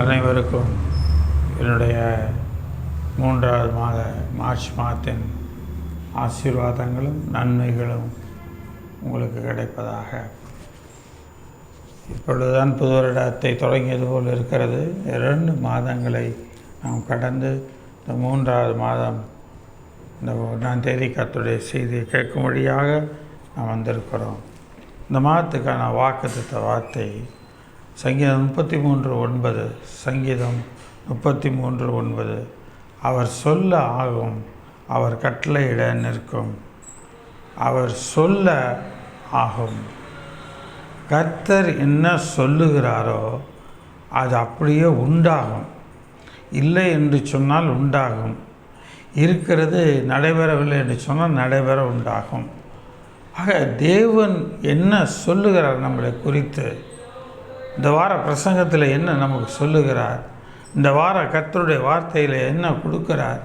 அனைவருக்கும் என்னுடைய 3வது மாத மார்ச் மாதத்தின் ஆசீர்வாதங்களும் நன்மைகளும் உங்களுக்கு கிடைப்பதாக. இப்பொழுதுதான் புது வருடத்தை தொடங்கியது போல் இருக்கிறது. 2 மாதங்களை நாம் கடந்து இந்த 3வது மாதம் இந்த 1ஆம் தேதி கர்த்தருடைய செய்தியை கேட்கும்படியாக நாம் வந்திருக்கிறோம். இந்த மாதத்துக்கான வாக்குத்தத்த வார்த்தை சங்கீதம் 33:9. சங்கீதம் 33:9. அவர் சொல்ல ஆகும், அவர் கட்டளையிட நிற்கும். அவர் சொல்ல ஆகும். கர்த்தர் என்ன சொல்லுகிறாரோ அது அப்படியே உண்டாகும். இல்லை என்று சொன்னால் உண்டாகும். இருக்கிறது நடைபெறவில்லை என்று சொன்னால் நடைபெற உண்டாகும். ஆக தேவன் என்ன சொல்லுகிறார் நம்மளை குறித்து, இந்த வார பிரசங்கத்தில் என்ன நமக்கு சொல்லுகிறார், இந்த வார கர்த்தருடைய வார்த்தையில் என்ன கொடுக்கிறார்,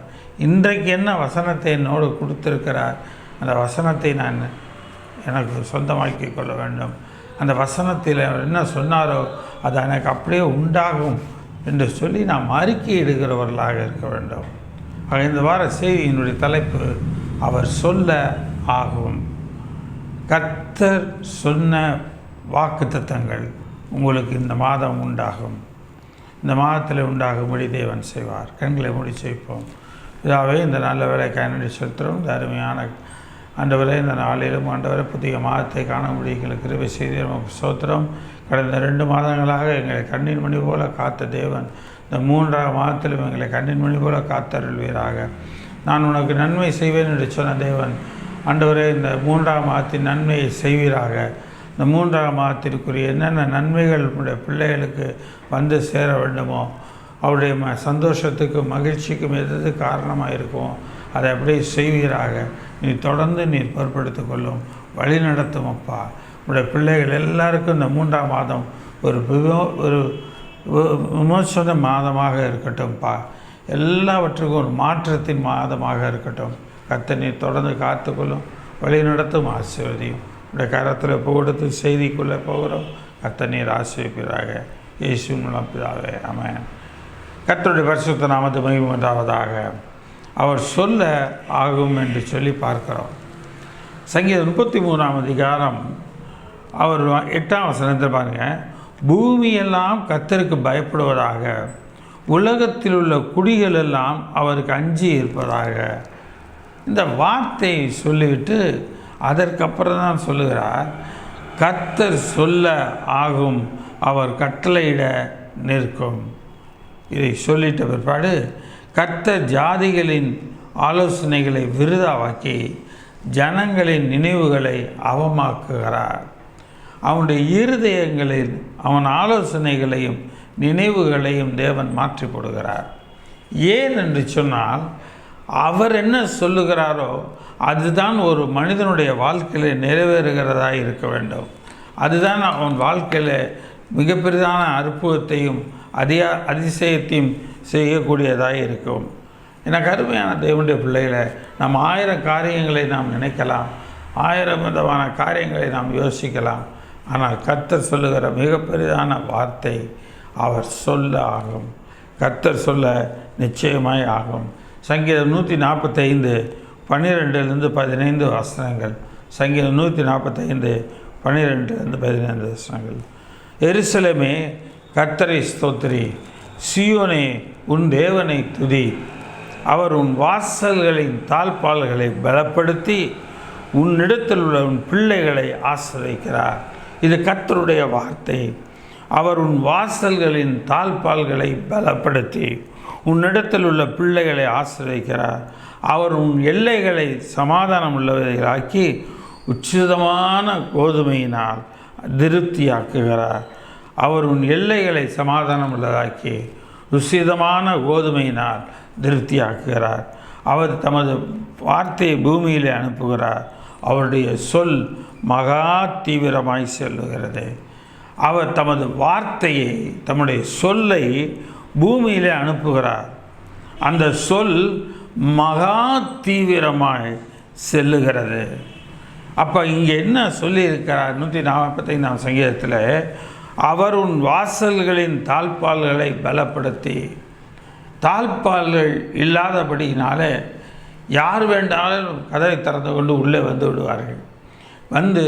இன்றைக்கு என்ன வசனத்தை என்னோடு கொடுத்திருக்கிறார், அந்த வசனத்தை நான் எனக்கு சொந்தமாக்கி கொள்ள வேண்டும். அந்த வசனத்தில் என்ன சொன்னாரோ அது எனக்கு அப்படியே உண்டாகும் என்று சொல்லி நாம் அறிக்கையிடுகிறவர்களாக இருக்க வேண்டும். ஆக இந்த வார செய்தியினுடைய தலைப்பு அவர் சொல்ல ஆகும். கர்த்தர் சொன்ன வாக்குத்தத்தங்கள் உங்களுக்கு இந்த மாதம் உண்டாகும். இந்த மாதத்தில் உண்டாகும்படி தேவன் செய்வார். கண்களை மூடி செய்ப்போம். இதாகவே இந்த நல்ல வேலை கண்ணடி செலுத்துகிறோம். இந்த அருமையான ஆண்டவரே, இந்த நாளிலும் ஆண்டவரை புதிய மாதத்தை காணும்படி எங்களுக்கு கிருபை செய்து நமக்கு ஸ்தோத்திரம். கடந்த 2 மாதங்களாக எங்களை கண்ணின் மணி போல காத்த தேவன் இந்த 3ஆம் மாதத்திலும் எங்களை கண்ணின் மணி போல காத்தருள்வீராக. நான் உனக்கு நன்மை செய்வேன் என்று சொன்ன தேவன் ஆண்டவரே, இந்த 3ஆம் மாதத்தின் நன்மையை செய்வீராக. இந்த 3ஆம் மாதத்திற்குரிய என்னென்ன நன்மைகள் உடைய பிள்ளைகளுக்கு வந்து சேர வேண்டுமோ, அவருடைய சந்தோஷத்துக்கும் மகிழ்ச்சிக்கும் எது காரணமாக இருக்குமோ அதை அப்படியே செய்வீராக. நீ தொடர்ந்து நீர் பொறுப்படுத்தி கொள்ளும், வழி நடத்தும் அப்பா. உடைய பிள்ளைகள் எல்லாருக்கும் இந்த 3ஆம் மாதம் ஒரு விமோசன மாதமாக இருக்கட்டும்ப்பா. எல்லாவற்றுக்கும் ஒரு மாற்றத்தின் மாதமாக இருக்கட்டும். கர்த்தர் நீர் தொடர்ந்து காத்துக்கொள்ளும், வழி நடத்தும், ஆசீர்வதியும். உடைய கரத்தில் கொடுத்து செய்திக்குள்ளே போகிறோம். கர்த்தர் நீர் ஆசீர்வதிப்பீராக. இயேசு மூலம் பிதாவே, ஆமென். கர்த்தருடைய பரிசுத்த நாமத்து மகிமை உண்டாவதாக. அவர் சொல்ல ஆகும் என்று சொல்லி பார்க்கிறோம். சங்கீதம் 33ஆம் அதிகாரம் அவர் 8ஆம் வசனத்தில் பாருங்கள். பூமியெல்லாம் கர்த்தருக்கு பயப்படுவதாக, உலகத்தில் உள்ள குடிகள் எல்லாம் அவருக்கு அஞ்சி இருப்பதாக. இந்த வார்த்தையை சொல்லிவிட்டு அதற்கப்புறம் தான் சொல்லுகிறார், கர்த்தர் சொல்ல ஆகும், அவர் கட்டளையிட நிற்கும். இதை சொல்லிட்ட பிற்பாடு கர்த்தர் ஜாதிகளின் ஆலோசனைகளை விருதாவாக்கி ஜனங்களின் நினைவுகளை அவமாக்குகிறார். அவனுடைய இருதயங்களில் அவன் ஆலோசனைகளையும் நினைவுகளையும் தேவன் மாற்றி போடுகிறார். ஏன் என்று சொன்னால், அவர் என்ன சொல்லுகிறாரோ அதுதான் ஒரு மனிதனுடைய வாழ்க்கையில் நிறைவேறுகிறதா இருக்க வேண்டும். அதுதான் அவன் வாழ்க்கையில் மிகப்பெரிதான அற்புதத்தையும் அதிசயத்தையும் செய்யக்கூடியதாக இருக்கும். எனக்கு அருமையான தேவனுடைய பிள்ளைகளை, நாம் 1000 காரியங்களை நாம் நினைக்கலாம், 1000 விதமான காரியங்களை நாம் யோசிக்கலாம். ஆனால் கர்த்தர் சொல்லுகிற மிகப்பெரிதான வார்த்தை அவர் சொல்ல ஆகும். கர்த்தர் சொல்ல நிச்சயமாய் ஆகும். சங்கீதம் 145 12-15 வசனங்கள். சங்கீதம் 145 12-15 வசனங்கள். எருசலேமே கர்த்தரை ஸ்தோத்திரி, சீயோனே உன் தேவனை துதி. அவர் உன் வாசல்களின் தாழ்பால்களை பலப்படுத்தி உன்னிடத்தில் உள்ள உன் பிள்ளைகளை ஆசிர்வதிக்கிறார். இது கர்த்தருடைய வார்த்தை. அவர் உன் வாசல்களின் தாழ்பால்களை பலப்படுத்தி உன்னிடத்தில் உள்ள பிள்ளைகளை ஆசிர்வதிக்கிறார். அவர் உன் எல்லைகளை சமாதானம் உள்ளவைகளாக்கி உச்சிதமான கோதுமையினால் திருப்தியாக்குகிறார். அவர் உன் எல்லைகளை சமாதானம் உள்ளதாக்கி ருசிதமான கோதுமையினால் திருப்தியாக்குகிறார். அவர் தமது வார்த்தையை பூமியிலே அனுப்புகிறார். அவருடைய சொல் மகா தீவிரமாய் செல்லுகிறது. அவர் தமது வார்த்தையை, தம்முடைய சொல்லை பூமியிலே அனுப்புகிறார். அந்த சொல் மகா தீவிரமாய் செல்லுகிறது. அப்போ இங்கே என்ன சொல்லியிருக்கிறார்? 145 சங்கீதத்தில், அவர் உன் வாசல்களின் தாழ்பால்களை பலப்படுத்தி, தாழ்பால்கள் இல்லாதபடியினால யார் வேண்டாலும் கதவை திறந்து கொண்டு உள்ளே வந்து விடுவார்கள். வந்து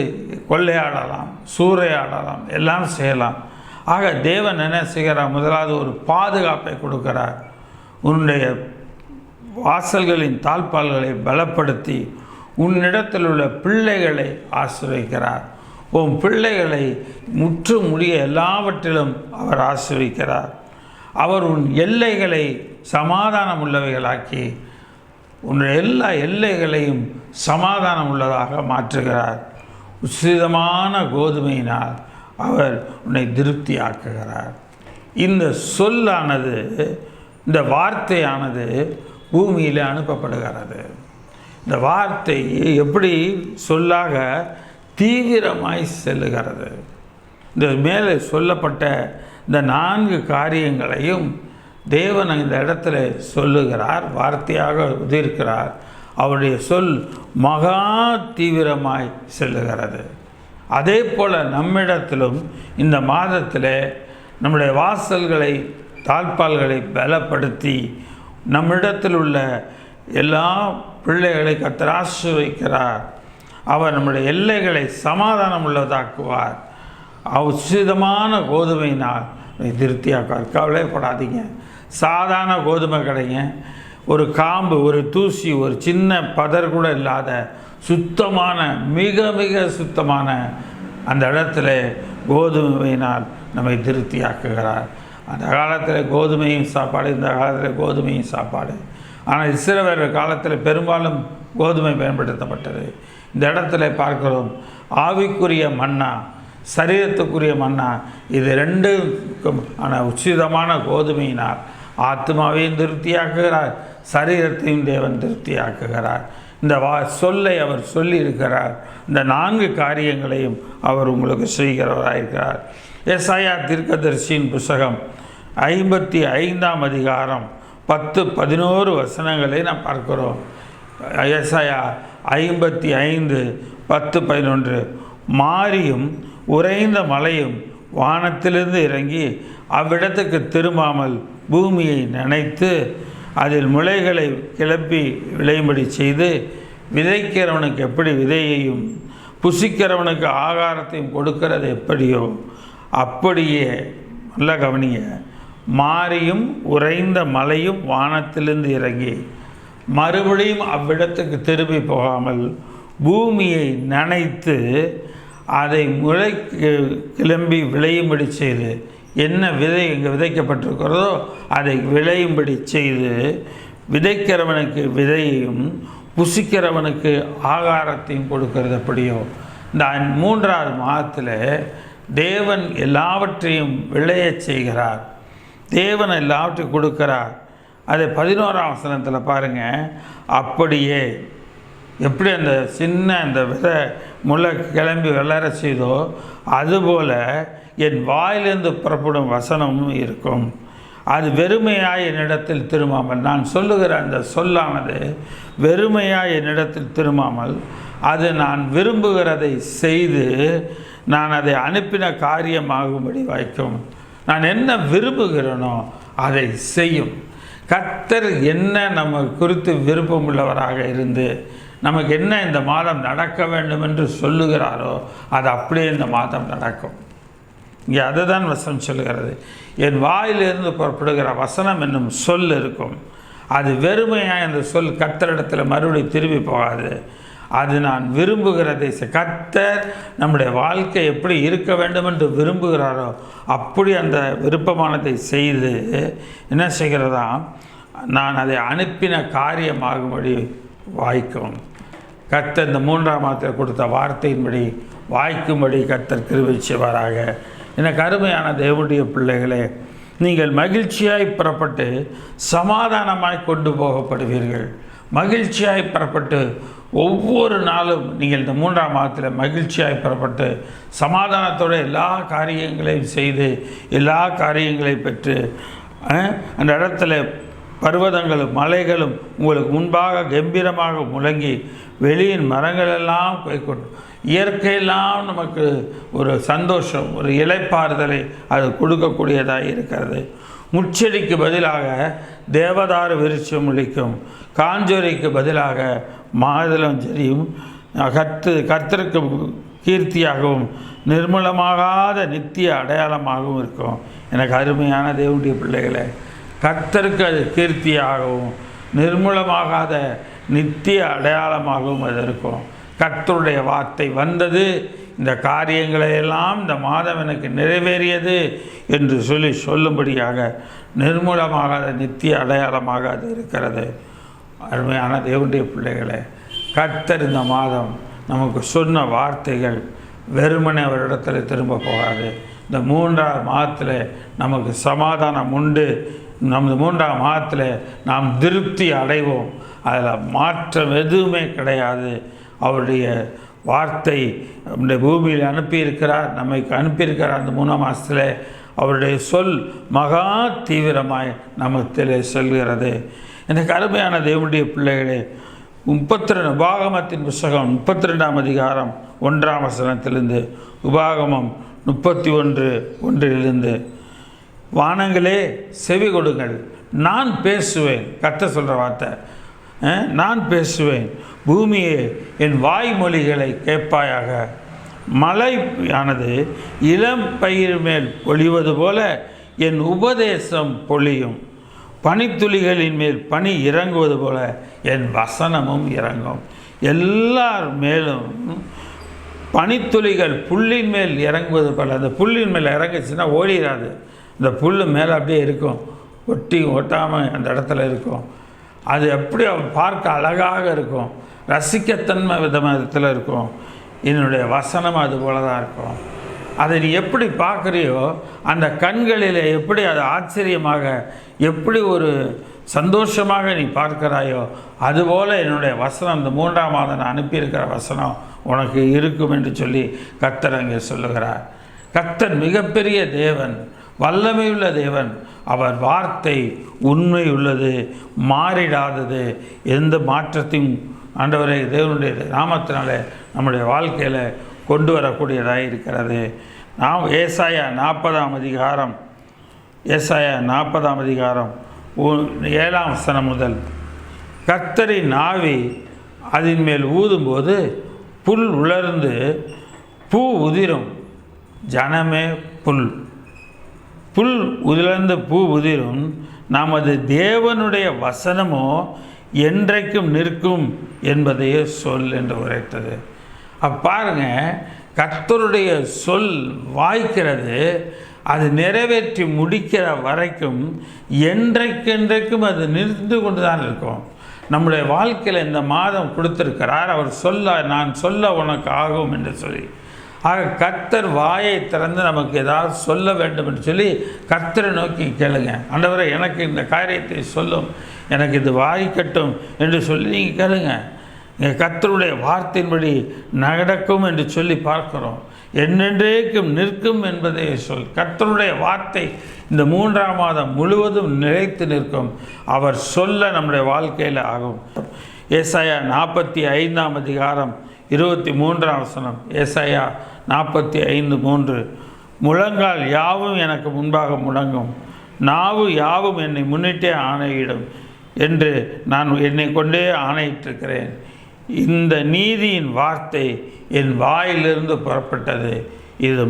கொள்ளையாடலாம், சூறையாடலாம், எல்லாம் செய்யலாம். ஆக தேவன் என்ன செய்கிறார்? முதலாவது ஒரு பாதுகாப்பை கொடுக்கிறார். உன்னுடைய வாசல்களின் தாழ்பால்களை பலப்படுத்தி உன்னிடத்தில் உள்ள பிள்ளைகளை ஆசீர்வதிக்கிறார். உன் பிள்ளைகளை முற்று முடிய எல்லாவற்றிலும் அவர் ஆசீர்வதிக்கிறார். அவர் உன் எல்லைகளை சமாதானம் உள்ளவைகளாக்கி உன்னுடைய எல்லா எல்லைகளையும் சமாதானம் உள்ளதாக மாற்றுகிறார். உசிதமான கோதுமையினால் அவர் உன்னை திருப்தியாக்குகிறார். இந்த சொல்லானது, இந்த வார்த்தையானது பூமியில் அனுப்பப்படுகிறது. இந்த வார்த்தை எப்படி சொல்லாக தீவிரமாய் செல்லுகிறது. இந்த மேலே சொல்லப்பட்ட இந்த 4 காரியங்களையும் தேவன் இந்த இடத்துல சொல்லுகிறார், வார்த்தையாக உதிர்க்கிறார். அவருடைய சொல் மகா தீவிரமாய் செல்லுகிறது. அதே போல் நம்மிடத்திலும் இந்த மாதத்தில் நம்முடைய வாசல்களை, தாழ்பால்களை பலப்படுத்தி நம்மிடத்தில் உள்ள எல்லா பிள்ளைகளை கர்த்தர் ஆசீர்வதிக்கிறார். அவர் நம்முடைய எல்லைகளை சமாதானம் உள்ளதாக்குவார். உசிதமான கோதுமையினால் திருப்தியாக்குவார். கவலைப்படாதீங்க. சாதாரண கோதுமை கிடைங்க, ஒரு காம்பு, ஒரு தூசி, ஒரு சின்ன பதர் கூட இல்லாத சுத்தமான, மிக மிக சுத்தமான அந்த இடத்துல கோதுமையினால் நம்மை திருப்தியாக்குகிறார். அந்த காலத்தில் கோதுமையும் சாப்பாடு, இந்த காலத்தில் கோதுமையும் சாப்பாடு. ஆனால் இஸ்ரவேலர் காலத்தில் பெரும்பாலும் கோதுமை பயன்படுத்தப்பட்டது. இந்த இடத்துல பார்க்கிறோம், ஆவிக்குரிய மன்னா, சரீரத்துக்குரிய மன்னா, இது 2க்கும் உச்சிதமான கோதுமையினால் ஆத்மாவையும் திருப்தியாக்குகிறார், சரீரத்தையும் தேவன் திருப்தியாக்குகிறார். இந்த சொல்லை அவர் சொல்லி இருக்கிறார். இந்த 4 காரியங்களையும் அவர் உங்களுக்கு செய்கிறவராயிருக்கிறார். ஏசாயா தீர்க்கதரிசியின் புஸ்தகம் 55 அதிகாரம் 10-11 வசனங்களை நாம் பார்க்கிறோம். ஏசாயா 55 10-11. மாரியும் உறைந்த மலையும் வானத்திலிருந்து இறங்கி அவ்விடத்துக்கு திரும்பாமல் பூமியை நனைத்து அதில் முளைகளை கிளப்பி விளையும்படி செய்து, விதைக்கிறவனுக்கு எப்படி விதையையும் புசிக்கிறவனுக்கு ஆகாரத்தையும் கொடுக்கிறது எப்படியோ அப்படியே, நல்ல கவனிய, மாரியும் உறைந்த மலையும் வானத்திலிருந்து இறங்கி மறுபடியும் அவ்விடத்துக்கு திரும்பி போகாமல் பூமியை நனைத்து அதை முளை கிளம்பி விளையும்படி செய்து, என்ன விதை இங்கே விதைக்கப்பட்டிருக்கிறதோ அதை விளையும்படி செய்து, விதைக்கிறவனுக்கு விதையையும் புசிக்கிறவனுக்கு ஆகாரத்தையும் கொடுக்கிறது எப்படியோ. இந்த 3வது மாதத்தில் தேவன் எல்லாவற்றையும் விளையச் செய்கிறார். தேவன் எல்லாவற்றையும் கொடுக்கிறார். அதை 11ஆம் வசனத்தில் பாருங்கள். அப்படியே எப்படி அந்த சின்ன அந்த விதை முளை கிளம்பி வளர செய்தோ அதுபோல் என் வாயிலிருந்து புறப்படும் வசனமும் இருக்கும். அது வெறுமையாய் என்னிடத்தில் திரும்பாமல், நான் சொல்லுகிற அந்த சொல்லானது வெறுமையாய் என்னிடத்தில் திரும்பாமல், அது நான் விரும்புகிறதை செய்து நான் அதை அனுப்பின காரியமாகும்படி வைக்கும். நான் என்ன விரும்புகிறேனோ அதை செய்யும். கர்த்தர் என்ன நம்ம குறித்து விருப்பமுள்ளவராக இருந்து நமக்கு என்ன இந்த மாதம் நடக்க வேண்டும் என்று சொல்லுகிறாரோ அது அப்படியே இந்த மாதம் நடக்கும். இங்கே அதுதான் வசனம் சொல்லுகிறது. என் வாயிலிருந்து புறப்படுகிற வசனம் என்னும் சொல் இருக்கும். அது வெறுமையாக அந்த சொல் கர்த்தரிடத்தில் மறுபடியும் திரும்பி போகாது. அது நான் விரும்புகிறதை கர்த்தர் நம்முடைய வாழ்க்கை எப்படி இருக்க வேண்டும் என்று விரும்புகிறாரோ அப்படி அந்த விருப்பமானதை செய்து என்ன செய்கிறதா, நான் அதை அனுப்பின காரியமாகும்படி வாய்க்கும். கர்த்தர் இந்த 3ஆம் மாதத்தில் கொடுத்த வார்த்தையின்படி வாய்க்கும்படி கர்த்தர் கிருபை செய்வாராக. எனக்கு அருமையான தேவனுடைய பிள்ளைகளே, நீங்கள் மகிழ்ச்சியாய் புறப்பட்டு சமாதானமாய் கொண்டு போகப்படுவீர்கள். மகிழ்ச்சியாய் புறப்பட்டு ஒவ்வொரு நாளும் நீங்கள் இந்த 3ஆம் மாதத்தில் மகிழ்ச்சியாய் புறப்பட்டு சமாதானத்தோடு எல்லா காரியங்களையும் செய்து எல்லா காரியங்களையும் பெற்று அந்த இடத்துல பர்வதங்களும் மலைகளும் உங்களுக்கு முன்பாக கம்பீரமாக முழங்கி வெளியின் மரங்களெல்லாம் கைக்கொண்டு இயற்கையெல்லாம் நமக்கு ஒரு சந்தோஷம், ஒரு இளைப்பாறுதலை அது கொடுக்கக்கூடியதாக இருக்கிறது. முச்செடிக்கு பதிலாக தேவதாரு விருட்சம் ஒழிக்கும், காஞ்சோரிக்கு பதிலாக மாதுளம் செடியும் கர்த்தருக்கு கீர்த்தியாகவும் நிர்மூலமாகாத நித்திய அடையாளமாகவும் இருக்கும். எனக்கு அருமையான தேவனுடைய பிள்ளைகளை, கர்த்தருக்கு அது கீர்த்தியாகவும் நிர்மூலமாகாத நித்திய அடையாளமாகவும் அது இருக்கும். கர்த்தருடைய வார்த்தை வந்தது, இந்த காரியங்களை எல்லாம் இந்த மாதம் எனக்கு நிறைவேறியது என்று சொல்லும்படியாக நிர்மூலமாகாத நித்திய அடையாளமாக அது இருக்கிறது. அருமையான தேவனுடைய பிள்ளைகளை, கர்த்தர் இந்த மாதம் நமக்கு சொன்ன வார்த்தைகள் வெறுமனே அவரிடத்தில் திரும்ப போகாது. இந்த 3ஆம் மாதத்தில் நமக்கு சமாதானம் உண்டு. நமது 3ஆம் மாதத்தில் நாம் திருப்தி அடைவோம். அதில் மாற்றம் எதுவுமே கிடையாது. அவருடைய வார்த்தை நம்முடைய பூமியில் அனுப்பியிருக்கிறார், நம்மை அனுப்பியிருக்கிறார். அந்த 3ஆம் மாதத்தில் அவருடைய சொல் மகா தீவிரமாய் நமத்திலே சொல்கிறது. எனக்கு அருமையான தேவனுடைய பிள்ளைகளே, 32 உபாகமத்தின் புஸ்தகம் 32ஆம் அதிகாரம் 1ஆம் வசனத்திலிருந்து உபாகமம் 31:1 வானங்களே செவி கொடுங்கள், நான் பேசுவேன். கர்த்தர் சொல்கிற வார்த்தை, நான் பேசுவேன். பூமியே என் வாய்மொழிகளை கேட்பாயாக. மழையானது இளம் பயிர் மேல் பொழிவது போல என் உபதேசம் பொழியும். பனித்துளிகளின் மேல் பனி இறங்குவது போல என் வசனமும் இறங்கும். எல்லார் மேலும் பனித்துளிகள் புல்லின் மேல் இறங்குவது போல. அந்த புல்லின் மேல் இறங்குச்சுன்னா ஓடிடாது. இந்த புல் மேலே அப்படியே இருக்கும், ஒட்டாமல் அந்த இடத்துல இருக்கும். அது எப்படி பார்க்க அழகாக இருக்கும், ரசிக்கத்தன்மை விதத்தில் இருக்கும். என்னுடைய வசனம் அது போல தான் இருக்கும். அதை நீ எப்படி பார்க்குறியோ, அந்த கண்களில் எப்படி அது ஆச்சரியமாக, எப்படி ஒரு சந்தோஷமாக நீ பார்க்கிறாயோ, அதுபோல் என்னுடைய வசனம் இந்த 3ஆம் மாதம் நான் அனுப்பியிருக்கிற வசனம் உனக்கு இருக்கும் என்று சொல்லி கர்த்தர் அங்கே சொல்லுகிறார். கர்த்தர் மிகப்பெரிய தேவன், வல்லமையுள்ள தேவன். அவர் வார்த்தை உண்மை உள்ளது, மாறிடாதது. எந்த மாற்றத்தையும் ஆண்டவரை தேவனுடைய நாமத்தினாலே நம்முடைய வாழ்க்கையில் கொண்டு வரக்கூடியதாக இருக்கிறது. நாம் ஏசாயா 40ஆம் அதிகாரம் 7ஆம் வசனம் முதல், கர்த்தரின் ஆவி அதன் மேல் ஊதும்போது புல் உலர்ந்து பூ உதிரும். ஜனமே புல் உலர்ந்து பூ உதிரும். நமது தேவனுடைய வசனமோ என்றைக்கும் நிற்கும் என்பதையே சொல் என்று உரைத்தது. பாருங்க, கர்த்தருடைய சொல் வாய்க்கிறது, அது நிறைவேற்றி முடிக்கிற வரைக்கும் என்றைக்கென்றைக்கும் அது நிறுத்து கொண்டு தான் இருக்கும். நம்முடைய வாழ்க்கையில் இந்த மாதம் கொடுத்திருக்கிறார். அவர் நான் சொல்ல உனக்கு ஆகும் என்று சொல்லி. ஆக கர்த்தர் வாயை திறந்து நமக்கு ஏதாவது சொல்ல வேண்டும் என்று சொல்லி கர்த்தரை நோக்கி கேளுங்க. ஆண்டவரே, எனக்கு இந்த காரியத்தை சொல்லும், எனக்கு இது வாய்க்கட்டும் என்று சொல்லி நீங்கள் கேளுங்க. கர்த்தருடைய வார்த்தையின்படி நடக்கும் என்று சொல்லி பார்க்கிறோம். என்னென்றைக்கும் நிற்கும் என்பதை சொல். கர்த்தருடைய வார்த்தை இந்த 3ஆம் மாதம் முழுவதும் நிலைத்து நிற்கும். அவர் சொல்ல நம்முடைய வாழ்க்கையில் ஆகும். ஏசாயா 45ஆம் அதிகாரம் 23ஆம் வசனம். ஏசாயா 45:3, முழங்கால் யாவும் எனக்கு முன்பாக முழங்கும், நாவு யாவும் என்னை முன்னிட்டே ஆணையிடும் என்று நான் என்னை கொண்டே ஆணையிட்டிருக்கிறேன். இந்த நீதியின் வார்த்தை என் வாயிலிருந்து புறப்பட்டது, இது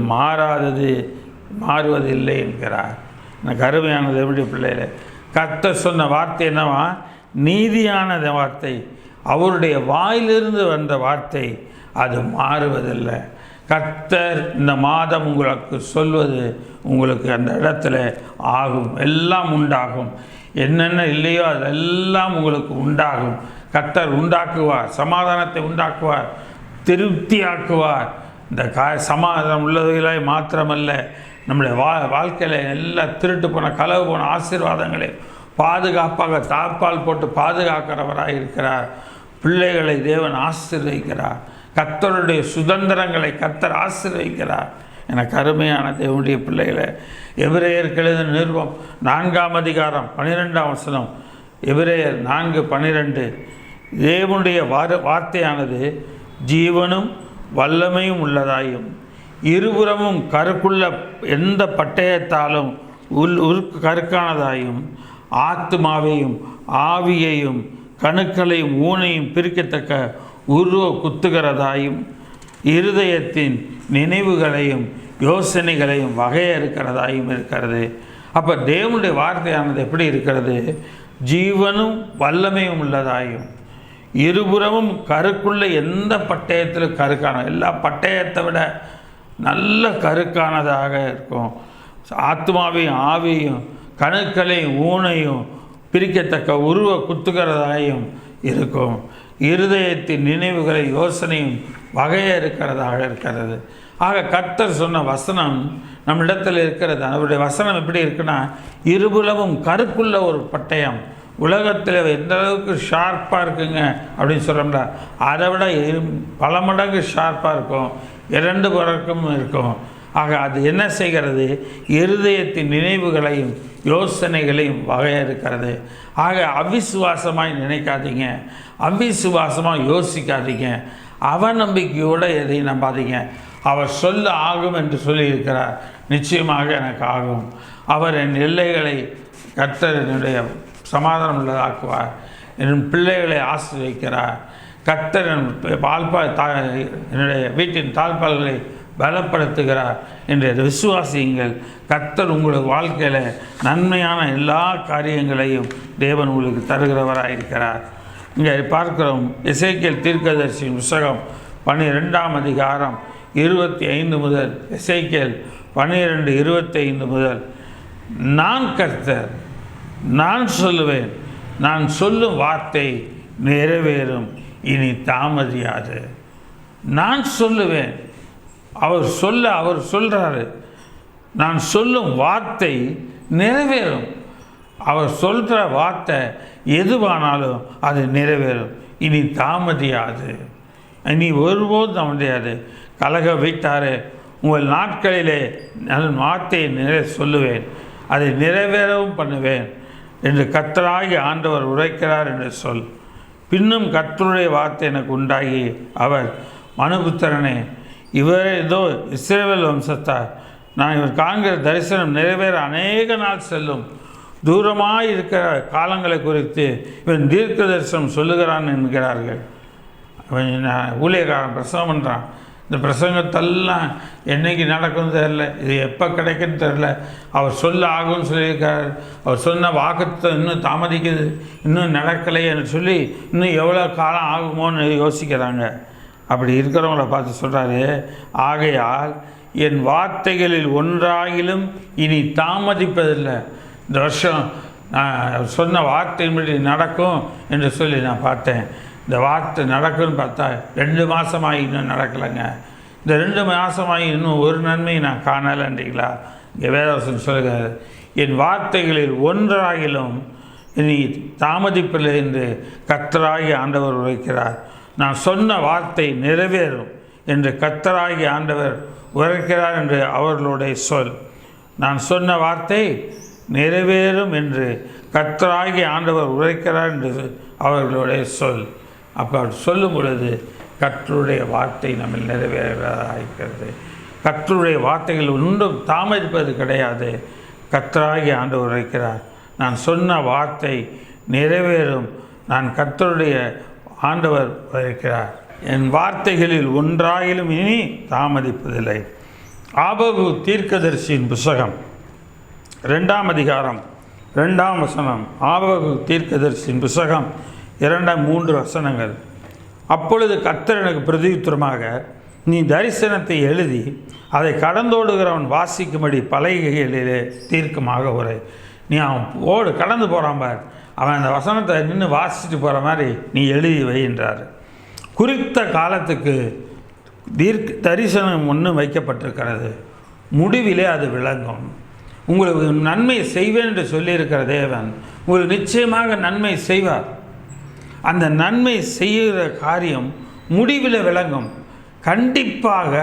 மாறுவதில்லை என்கிறார். எனக்கு அருமையான தேவனுடைய பிள்ளையில, கர்த்தர் சொன்ன வார்த்தை என்னவா? நீதியான வார்த்தை, அவருடைய வாயிலிருந்து வந்த வார்த்தை, அது மாறுவதில்லை. கர்த்தர் இந்த மாதம் உங்களுக்கு சொல்வது உங்களுக்கு அந்த இடத்துல ஆகும், எல்லாம் உண்டாகும். என்னென்ன இல்லையோ அதெல்லாம் உங்களுக்கு உண்டாகும். கர்த்தர் உண்டாக்குவார், சமாதானத்தை உண்டாக்குவார், திருப்தியாக்குவார். இந்த சமாதானம் உள்ளவைகளை மாத்திரமல்ல, நம்முடைய வாழ்க்கையில் எல்லா திருட்டு போன களவு போன ஆசீர்வாதங்களை பாதுகாப்பாக தாப்பால் போட்டு பாதுகாக்கிறவராக இருக்கிறார். பிள்ளைகளை தேவன் ஆசீர்வதிக்கிறார். கர்த்தருடைய சுதந்திரங்களை கர்த்தர் ஆசீர்வதிக்கிறார். எனக்கு அருமையான தேவனுடைய பிள்ளைகளை, எபிரேயருக்கு எழுதின நிருபம் 4ஆம் அதிகாரம் 12ஆம் வசனம், எபிரேயர் 4:12, தேவனுடைய வார்த்தையானது ஜீவனும் வல்லமையும் உள்ளதாயும் இருபுறமும் கருக்குள்ள எந்த பட்டயத்தாலும் கருக்கானதாயும் ஆத்மாவையும் ஆவியையும் கணுக்களையும் ஊனையும் பிரிக்கத்தக்க உருவ குத்துகிறதாயும் இருதயத்தின் நினைவுகளையும் யோசனைகளையும் வகையறுக்கிறதாயும் இருக்கிறது. அப்போ தேவனுடைய வார்த்தையானது எப்படி இருக்கிறது? ஜீவனும் வல்லமையும் உள்ளதாயும் இருபுறமும் கருக்குள்ள எந்த பட்டயத்திலும் கருக்கான, எல்லா பட்டயத்தை விட நல்ல கருக்கானதாக இருக்கும். ஆத்மாவையும் ஆவியையும் கணுக்களையும் ஊனையும் பிரிக்கத்தக்க உருவ குத்துகிறதாயும் இருக்கும். இருதயத்தின் நினைவுகளை யோசனையும் வகையறுக்கிறதாக இருக்கிறது. ஆக கர்த்தர் சொன்ன வசனம் நம்மிடத்தில் இருக்கிறது. அவருடைய வசனம் எப்படி இருக்குன்னா, இருபுலமும் கருக்குள்ள ஒரு பட்டயம். உலகத்தில் எந்த அளவுக்கு ஷார்ப்பாக இருக்குங்க அப்படின்னு சொல்கிறோம்ல, அதை விட பல மடங்கு ஷார்ப்பாக இருக்கும், 2 பறக்கும் இருக்கும். ஆக அது என்ன செய்கிறது? இருதயத்தின் நினைவுகளையும் யோசனைகளையும் வகையறுக்கிறது. ஆக அவிசுவாசமாய் நினைக்காதீங்க, அவிசுவாசமாக யோசிக்காதீங்க, அவநம்பிக்கையோடு எதையும் நம்பாதீங்க. அவர் சொல்ல ஆகும் என்று சொல்லியிருக்கிறார். நிச்சயமாக எனக்கு ஆகும். அவர் என் எல்லைகளை கர்த்தர் என்னுடைய சமாதானம் உள்ளதாக்குவார். என் பிள்ளைகளை ஆசீர்வதிக்கிறார். கர்த்தர் என்னுடைய வீட்டின் தாழ்பால்களை பலப்படுத்துகிறார் என்று விசுவாசியுங்கள். கர்த்தர் உங்களுக்கு வாழ்க்கையில் நன்மையான எல்லா காரியங்களையும் தேவன் உங்களுக்கு தருகிறவராக இருக்கிறார். இங்கே பார்க்கிறோம், எசேக்கியேல் தீர்க்கதரிசியின் புத்தகம் 12ஆம் அதிகாரம் 25 முதல், எசேக்கியேல் 12:25 முதல், நான் கர்த்தர், நான் சொல்லுவேன், நான் சொல்லும் வார்த்தை நிறைவேறும், இனி தாமதியாது. நான் சொல்லுவேன், அவர் சொல்கிறாரு, நான் சொல்லும் வார்த்தை நிறைவேறும். அவர் சொல்கிற வார்த்தை எதுவானாலும் அது நிறைவேறும், இனி தாமதியாது, இனி ஒருபோதும் தாமதியாது. கலக வீட்டாரே, உங்கள் நாட்களிலே நான் வார்த்தையை சொல்லுவேன், அதை நிறைவேறவும் பண்ணுவேன் என்று கர்த்தராகிய ஆண்டவர் உரைக்கிறார் என்று சொல். பின்னும் கர்த்தருடைய வார்த்தை எனக்கு உண்டாகி, அவர் மனுபுத்திரனே, இவர் ஏதோ இஸ்ரவேல் வம்சத்தார், நான் இவர் காண்கிற தரிசனம் நிறைவேற அநேக நாள் செல்லும், தூரமாக இருக்கிற காலங்களை குறித்து இவன் தீர்க்க தரிசனம் சொல்லுகிறான் என்கிறார்கள். ஊழியக்காரன் பிரசங்கம் பண்ணுறான். இந்த பிரசங்கத்தெல்லாம் என்றைக்கு நடக்கும்னு தெரில, இது எப்போ கிடைக்குன்னு தெரில. அவர் சொல்ல ஆகும்னு சொல்லியிருக்கார். அவர் சொன்ன வாக்குத்தை இன்னும் தாமதிக்குது, இன்னும் நடக்கலைன்னு சொல்லி இன்னும் எவ்வளோ காலம் ஆகுமோன்னு யோசிக்கிறாங்க. அப்படி இருக்கிறவங்கள பார்த்து சொல்கிறாரு, ஆகையால் என் வார்த்தைகளில் ஒன்றாகிலும் இனி தாமதிப்பதில்லை. இந்த வருஷம் நான் சொன்ன வார்த்தையின்படி நடக்கும் என்று சொல்லி நான் பார்த்தேன். இந்த வார்த்தை நடக்கும்னு பார்த்தா 2 மாதமாகி இன்னும் நடக்கலைங்க. இந்த 2 மாதமாகி இன்னும் ஒரு நன்மையை நான் காணலைன்றீங்களா? இங்கே வேதவசனம் சொல்கிறார், என் வார்த்தைகளில் ஒன்றாகிலும் இனி தாமதிப்பில்லை என்று கர்த்தராகிய ஆண்டவர் உரைக்கிறார். நான் சொன்ன வார்த்தை நிறைவேறும் என்று கர்த்தராகிய ஆண்டவர் உரைக்கிறார் என்று அவர்களுடைய சொல். நான் சொன்ன வார்த்தை நிறைவேறும் என்று கர்த்தராகிய ஆண்டவர் உரைக்கிறார் என்று அவர்களுடைய சொல். அப்போ அவர் சொல்லும் பொழுது கர்த்தருடைய வார்த்தை நம்ம நிறைவேறதாக இருக்கிறது. கர்த்தருடைய வார்த்தைகள் ஒன்றும் தாமதிப்பது கிடையாது. கர்த்தராகிய ஆண்டவர் உரைக்கிறார், நான் சொன்ன வார்த்தை நிறைவேறும், நான் கர்த்தருடைய ஆண்டவர் உரைக்கிறார், என் வார்த்தைகளில் ஒன்றாயிலும் இனி தாமதிப்பதில்லை. ஆபகு தீர்க்கதரிசியின் புத்தகம் 2ஆம் அதிகாரம் 2ஆம் வசனம். ஆபகு தீர்க்கதரிசியின் புத்தகம் 2-3 வசனங்கள். அப்பொழுது கர்த்தர் எனக்கு பிரதியுத்தரமாக, நீ தரிசனத்தை எழுதி அதை கடந்தோடுகிறவன் வாசிக்கும்படி பலகைகளிலே தீர்க்கமாக உரை. நீ அவன் கடந்து போகிறான் பார், அவன் அந்த வசனத்தை நின்று வாசிச்சுட்டு போகிற மாதிரி நீ எழுதி வை என்றார். குறித்த காலத்துக்கு தரிசனம் ஒன்று வைக்கப்பட்டிருக்கிறது. முடிவிலே அது விளங்கும். உங்களுக்கு நன்மை செய்வேன் என்று சொல்லியிருக்கிற தேவன் உங்களுக்கு நிச்சயமாக நன்மை செய்வார். அந்த நன்மை செய்கிற காரியம் முடிவில் விளங்கும். கண்டிப்பாக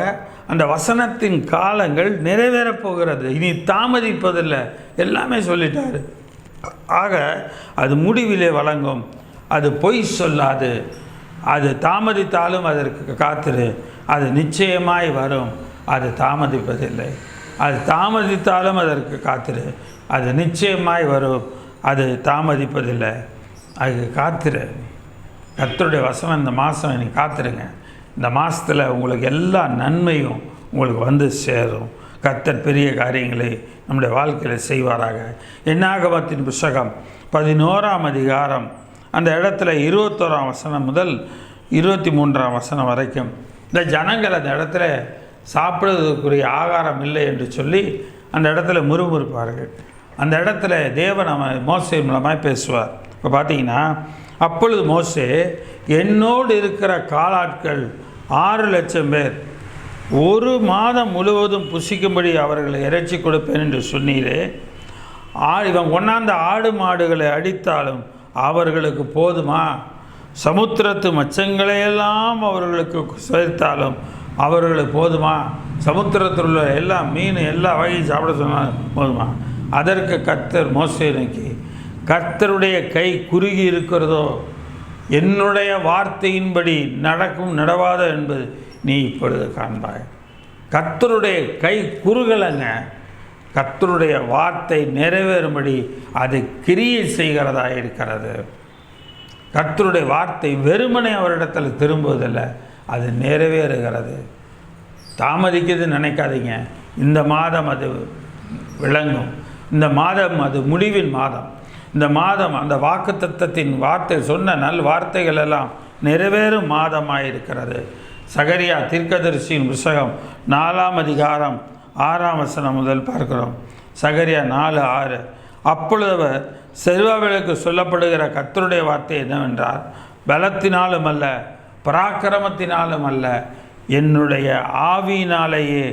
அந்த வசனத்தின் காலங்கள் நிறைவேறப் போகிறது. இனி தாமதிப்பதில்லை, எல்லாமே சொல்லிட்டாரு. ஆக அது முடிவிலே வழங்கும். அது பொய் சொல்லாது. அது தாமதித்தாலும் அதற்கு காத்திரு, அது நிச்சயமாய் வரும். அது தாமதிப்பதில்லை. அது தாமதித்தாலும் அதற்கு காத்திரு, அது நிச்சயமாய் வரும். அது தாமதிப்பதில்லை. அதுக்கு காத்திரு. கர்த்தருடைய வசனம் இந்த மாதம் நீ காத்திருங்க. இந்த மாதத்தில் உங்களுக்கு எல்லா நன்மையும் உங்களுக்கு வந்து சேரும். கர்த்தர் பெரிய காரியங்களை நம்முடைய வாழ்க்கையில் செய்வாராக. என்னாகமத்தின் புத்தகம் 11ஆம் அதிகாரம் அந்த இடத்துல 21ஆம் வசனம் முதல் 23ஆம் வசனம் வரைக்கும் இந்த ஜனங்கள் அந்த இடத்துல சாப்பிடுவதற்குரிய ஆகாரம் இல்லை என்று சொல்லி அந்த இடத்துல முறுமுறுப்பார்கள். அந்த இடத்துல தேவன் மோசே மூலமாக பேசுவார். இப்போ பார்த்தீங்கன்னா, அப்பொழுது மோசே, என்னோடு இருக்கிற காலாட்கள் 6,00,000 பேர், 1 மாதம் முழுவதும் புசிக்கும்படி அவர்களை இறைச்சி கொடுப்பேன் என்று சொன்னீரே, இவன் கொண்டாந்த ஆடு மாடுகளை அடித்தாலும் அவர்களுக்கு போதுமா? சமுத்திரத்து மச்சங்களையெல்லாம் அவர்களுக்கு சேர்த்தாலும் அவர்களுக்கு போதுமா? சமுத்திரத்தில் உள்ள எல்லா மீன் எல்லா வகையும் சாப்பிட சொன்னாலும் போதுமா? அதற்கு கர்த்தர் மோசே நோக்கி, கர்த்தருடைய கை குறுகி இருக்கிறதோ, என்னுடைய வார்த்தையின்படி நடக்கும் நடவாத என்பது நீ இப்பொழுது காண்பாய். கர்த்தருடைய கை குறுகலைங்க. கர்த்தருடைய வார்த்தை நிறைவேறும்படி அது கிரியை செய்கிறதா இருக்கிறது. கர்த்தருடைய வார்த்தை வெறுமனே அவரிடத்தில் திரும்புவதில்லை, அது நிறைவேறுகிறது. தாமதிக்கிறது நினைக்காதீங்க. இந்த மாதம் அது விளங்கும். இந்த மாதம் அது முடிவின் மாதம். இந்த மாதம் அந்த வாக்குத்தத்தத்தின் வார்த்தை சொன்ன நல் வார்த்தைகள் எல்லாம் நிறைவேறும் மாதமாக இருக்கிறது. சகரியா தீர்க்கதரிசியின் புத்தகம் 4ஆம் அதிகாரம் 6ஆம் வசனம் முதல் பார்க்கிறோம். சகரியா 4:6. அப்பொழுது அவர் செருபாபேலுக்கு சொல்லப்படுகிற கர்த்தருடைய வார்த்தை என்னவென்றால், பலத்தினாலும் அல்ல, பராக்கிரமத்தினாலும் அல்ல, என்னுடைய ஆவியினாலேயே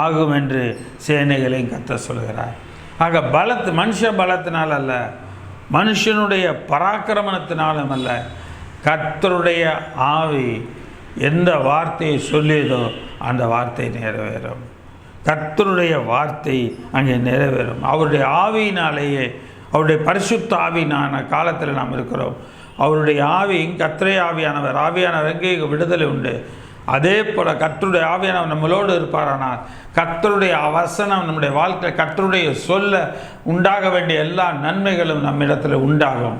ஆகும் என்று சேனைகளையும் கர்த்தர் சொல்கிறார். ஆக மனுஷ பலத்தினால் அல்ல, மனுஷனுடைய பராக்கிரமத்தினாலும் அல்ல, கர்த்தருடைய ஆவி எந்த வார்த்தையை சொல்லியதோ அந்த வார்த்தை நிறைவேறும். கர்த்தருடைய வார்த்தை அங்கே நிறைவேறும். அவருடைய ஆவியினாலேயே, அவருடைய பரிசுத்த ஆவியினான காலத்தில் நாம் இருக்கிறோம். அவருடைய ஆவி கர்த்தருடைய ஆவியானவர். ஆவியானவர் எங்கே விடுதலை உண்டு. அதே போல் கர்த்தருடைய ஆவியானவர் நம்மளோடு இருப்பாரானால், கர்த்தருடைய வசனம் நம்முடைய வாழ்க்கை, கர்த்தருடைய சொல்ல உண்டாக வேண்டிய எல்லா நன்மைகளும் நம்மிடத்தில் உண்டாகும்.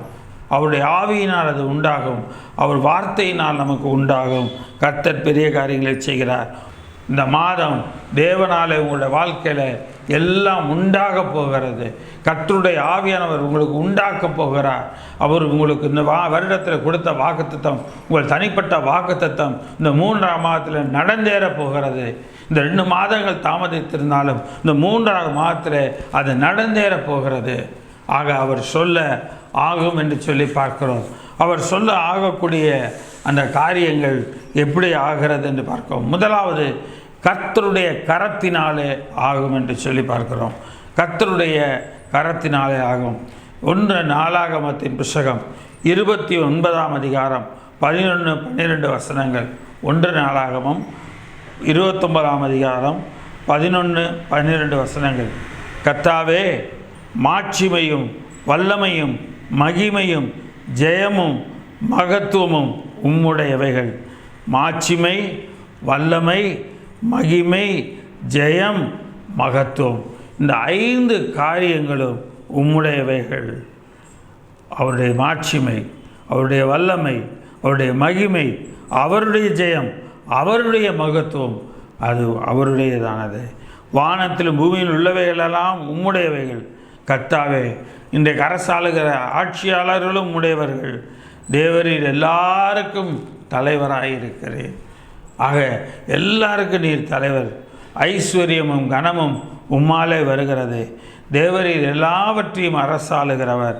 அவருடைய ஆவியினால் அது உண்டாகும். அவர் வார்த்தையினால் நமக்கு உண்டாகும். கர்த்தர் பெரிய காரியங்களை செய்கிறார். இந்த மாதம் தேவனாலே உங்களுடைய வாழ்க்கையில் எல்லாம் உண்டாக போகிறது. கர்த்தருடைய ஆவியானவர் உங்களுக்கு உண்டாக்க போகிறார். அவர் உங்களுக்கு இந்த வருடத்தில் கொடுத்த வாக்குத்தத்தம், உங்கள் தனிப்பட்ட வாக்குத்தத்தம் இந்த 3ஆம் மாதத்தில் நடந்தேற போகிறது. இந்த 2 மாதங்கள் தாமதித்திருந்தாலும் இந்த 3ஆவது மாதத்தில் அது நடந்தேற போகிறது. ஆக அவர் சொல்ல ஆகும் என்று சொல்லி பார்க்கிறோம். அவர் சொல்ல ஆகக்கூடிய அந்த காரியங்கள் எப்படி ஆகிறது என்று பார்க்கிறோம். முதலாவது, கர்த்தருடைய கரத்தினாலே ஆகும் என்று சொல்லி பார்க்கிறோம். கர்த்தருடைய கரத்தினாலே ஆகும். 1 நாளாகமத்தின் புத்தகம் 29ஆம் அதிகாரம் 11-12 வசனங்கள். 1 நாளாகமம் 29ஆம் அதிகாரம் 11-12 வசனங்கள். கர்த்தாவே, மாட்சிமையும் வல்லமையும் மகிமையும் ஜெயமும் மகத்துவமும் உம்முடையவைகள். மாட்சிமை, வல்லமை, மகிமை, ஜெயம், மகத்துவம், இந்த 5 காரியங்களும் உம்முடையவைகள். அவருடைய மாட்சிமை, அவருடைய வல்லமை, அவருடைய மகிமை, அவருடைய ஜெயம், அவருடைய மகத்துவம், அது அவருடையதானது. வானத்திலும் பூமியில் உள்ளவைகளெல்லாம் உம்முடையவைகள். கர்த்தாவே, இன்றைக்கு அரசாளுகிற ஆட்சியாளர்களும் உடையவர்கள். தேவரீர் எல்லாருக்கும் தலைவராயிருக்கிறேன். ஆக எல்லாருக்கும் நீர் தலைவர். ஐஸ்வர்யமும் கனமும் உம்மாலே வருகிறது. தேவரீர் எல்லாவற்றையும் அரசாளுகிறவர்.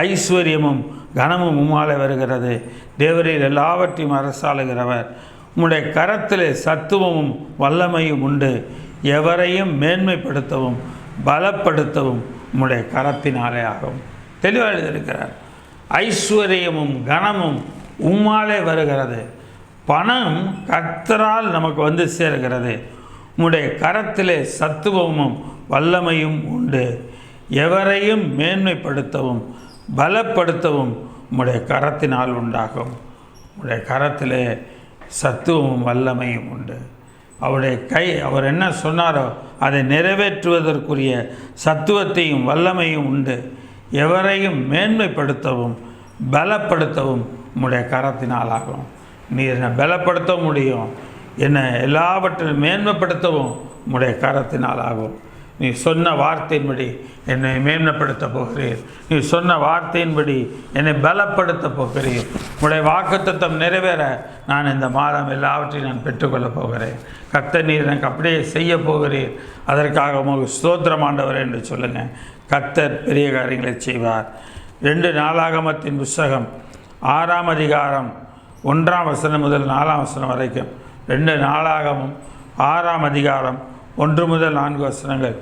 ஐஸ்வர்யமும் கனமும் உம்மாலே வருகிறது. தேவரீர் எல்லாவற்றையும் அரசாளுகிறவர். உம்முடைய கரத்திலே சத்துவமும் வல்லமையும் உண்டு. எவரையும் மேன்மைப்படுத்தவும் பலப்படுத்தவும் உம்முடைய கரத்தினாலே ஆகும். தெளிவாக எழுதியிருக்கிறார். ஐஸ்வர்யமும் கனமும் உம்மாலே வருகிறது. பணம் கர்த்தரால் நமக்கு வந்து சேருகிறது. உம்முடைய கரத்திலே சத்துவமும் வல்லமையும் உண்டு. எவரையும் மேன்மைப்படுத்தவும் பலப்படுத்தவும் உம்முடைய கரத்தினால் உண்டாகும். உம்முடைய கரத்திலே சத்துவமும் வல்லமையும் உண்டு. அவருடைய கை, அவர் என்ன சொன்னாரோ அதை நிறைவேற்றுவதற்குரிய சத்துவத்தையும் வல்லமையும் உண்டு. எவரையும் மேன்மைப்படுத்தவும் பலப்படுத்தவும் உம்முடைய கரத்தினால் ஆகும். நீ என்னை பலப்படுத்த முடியும், என்னை எல்லாவற்றையும் மேன்மைப்படுத்தவும் உம்முடைய கரத்தினால் ஆகும். நீ சொன்ன வார்த்தையின்படி என்னை மேன்மைப்படுத்த போகிறீர். நீ சொன்ன வார்த்தையின்படி என்னை பலப்படுத்த போகிறீர். உடைய வாக்குத்தத்தம் நிறைவேற நான் இந்த மாதம் எல்லாவற்றையும் நான் பெற்றுக்கொள்ளப் போகிறேன். கர்த்தர் நீர் எனக்கு அப்படியே செய்ய போகிறீர். அதற்காக உங்களுக்கு ஸ்தோத்திரம் ஆண்டவர் என்று சொல்லுங்கள். கர்த்தர் பெரிய காரியங்களை செய்வார். 2 நாளாகமத்தின் புஸ்தகம் 6ஆம் அதிகாரம் 1ஆம் வசனம் முதல் 4ஆம் வசனம் வரைக்கும். 2 நாளாகமும் 6ஆம் அதிகாரம் 1 முதல் 4 வசனங்கள்.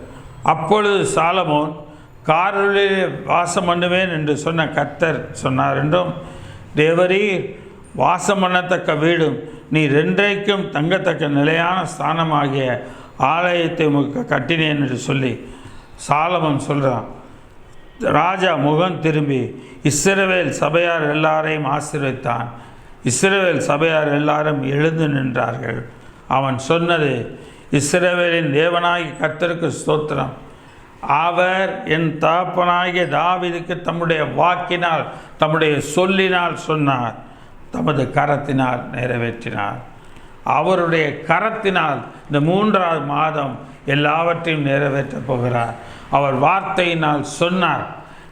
அப்பொழுது சாலமோன், காரிலே வாசம் பண்ணுவேன் என்று சொன்ன கர்த்தர் சொன்னார் என்றும், தேவரீர் வாசம் பண்ணத்தக்க வீடும் நீர் என்றைக்கும் தங்கத்தக்க நிலையான ஸ்தானமாகிய ஆலயத்தை உமக்கு கட்டினேன் என்று சொல்லி சாலமோன் சொல்கிறான். ராஜா முகம் திரும்பி இஸ்ரவேல் சபையார் எல்லாரையும் ஆசீர்வதித்தான். இஸ்ரவேல் சபையார் எல்லாரும் எழுந்து நின்றார்கள். அவன் சொன்னது, இஸ்ரவேலின் தேவனாகிய கர்த்தருக்கு ஸ்தோத்திரம். அவர் என் தகப்பனாகிய தாவீதுக்கு தம்முடைய வாக்கினால் தம்முடைய சொல்லினால் சொன்னார், தமது கரத்தினால் நிறைவேற்றினார். அவருடைய கரத்தினால் இந்த 3ஆவது மாதம் எல்லாவற்றையும் நிறைவேற்றப் போகிறார். அவர் வார்த்தையினால் சொன்னார்,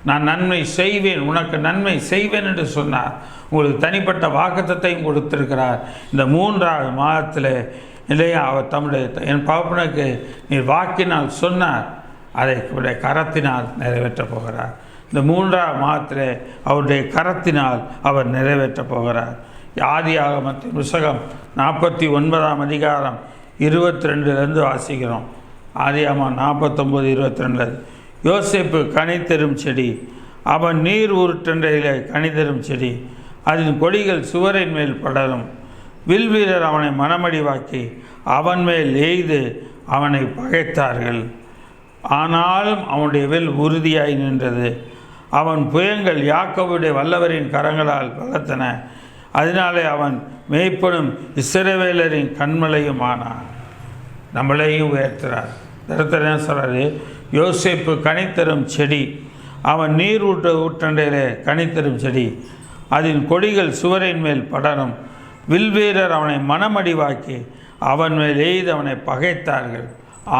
நான் நன்மை செய்வேன், உனக்கு நன்மை செய்வேன் என்று சொன்னார். உங்களுக்கு தனிப்பட்ட வாக்குத்தத்தையும் கொடுத்திருக்கிறார். இந்த 3ஆவது மாதத்தில் இல்லையா, அவர் தம்முடைய என் தகப்பனுக்கு நீர் வாக்கினால் சொன்னார், அதை கரத்தினால் நிறைவேற்றப் போகிறார். இந்த 3ஆம் மாதத்திலே அவருடைய கரத்தினால் அவர் நிறைவேற்றப் போகிறார். ஆதியாகமத்தின் புத்தகம் 49ஆம் அதிகாரம் 22லேருந்து வாசிக்கிறோம். ஆதியாகமம் 49:22. யோசேப்பு கனி தரும் செடி, அவன் நீர் ஊற்றண்டையிலே கனி தரும் செடி, அதன் கொடிகள் சுவரின் மேல் படரும். வில்வீரர் அவனை மனமடிவாக்கி அவன் மேல் எய்து அவனை பகைத்தார்கள். ஆனாலும் அவனுடைய வில் உறுதியாய் நின்றது. அவன் புயங்கள் யாக்கோபுடைய வல்லவரின் கரங்களால் பலத்தன. அதனாலே அவன் மேய்ப்பனும் இஸ்ரவேலரின் கண்மலையும் ஆனான். நம்மளையும் உயர்த்துறார். தரத்தன சொல்கிறாரு, யோசேப்பு கனித்தரும் செடி, அவன் நீர் ஊற்றண்டையிலே கனித்தரும் செடி, அதன் கொடிகள் சுவரின் மேல் படரும். வில்வீரர் அவனை மனமடிவாக்கி அவன் மேல் எய்து அவனை பகைத்தார்கள்.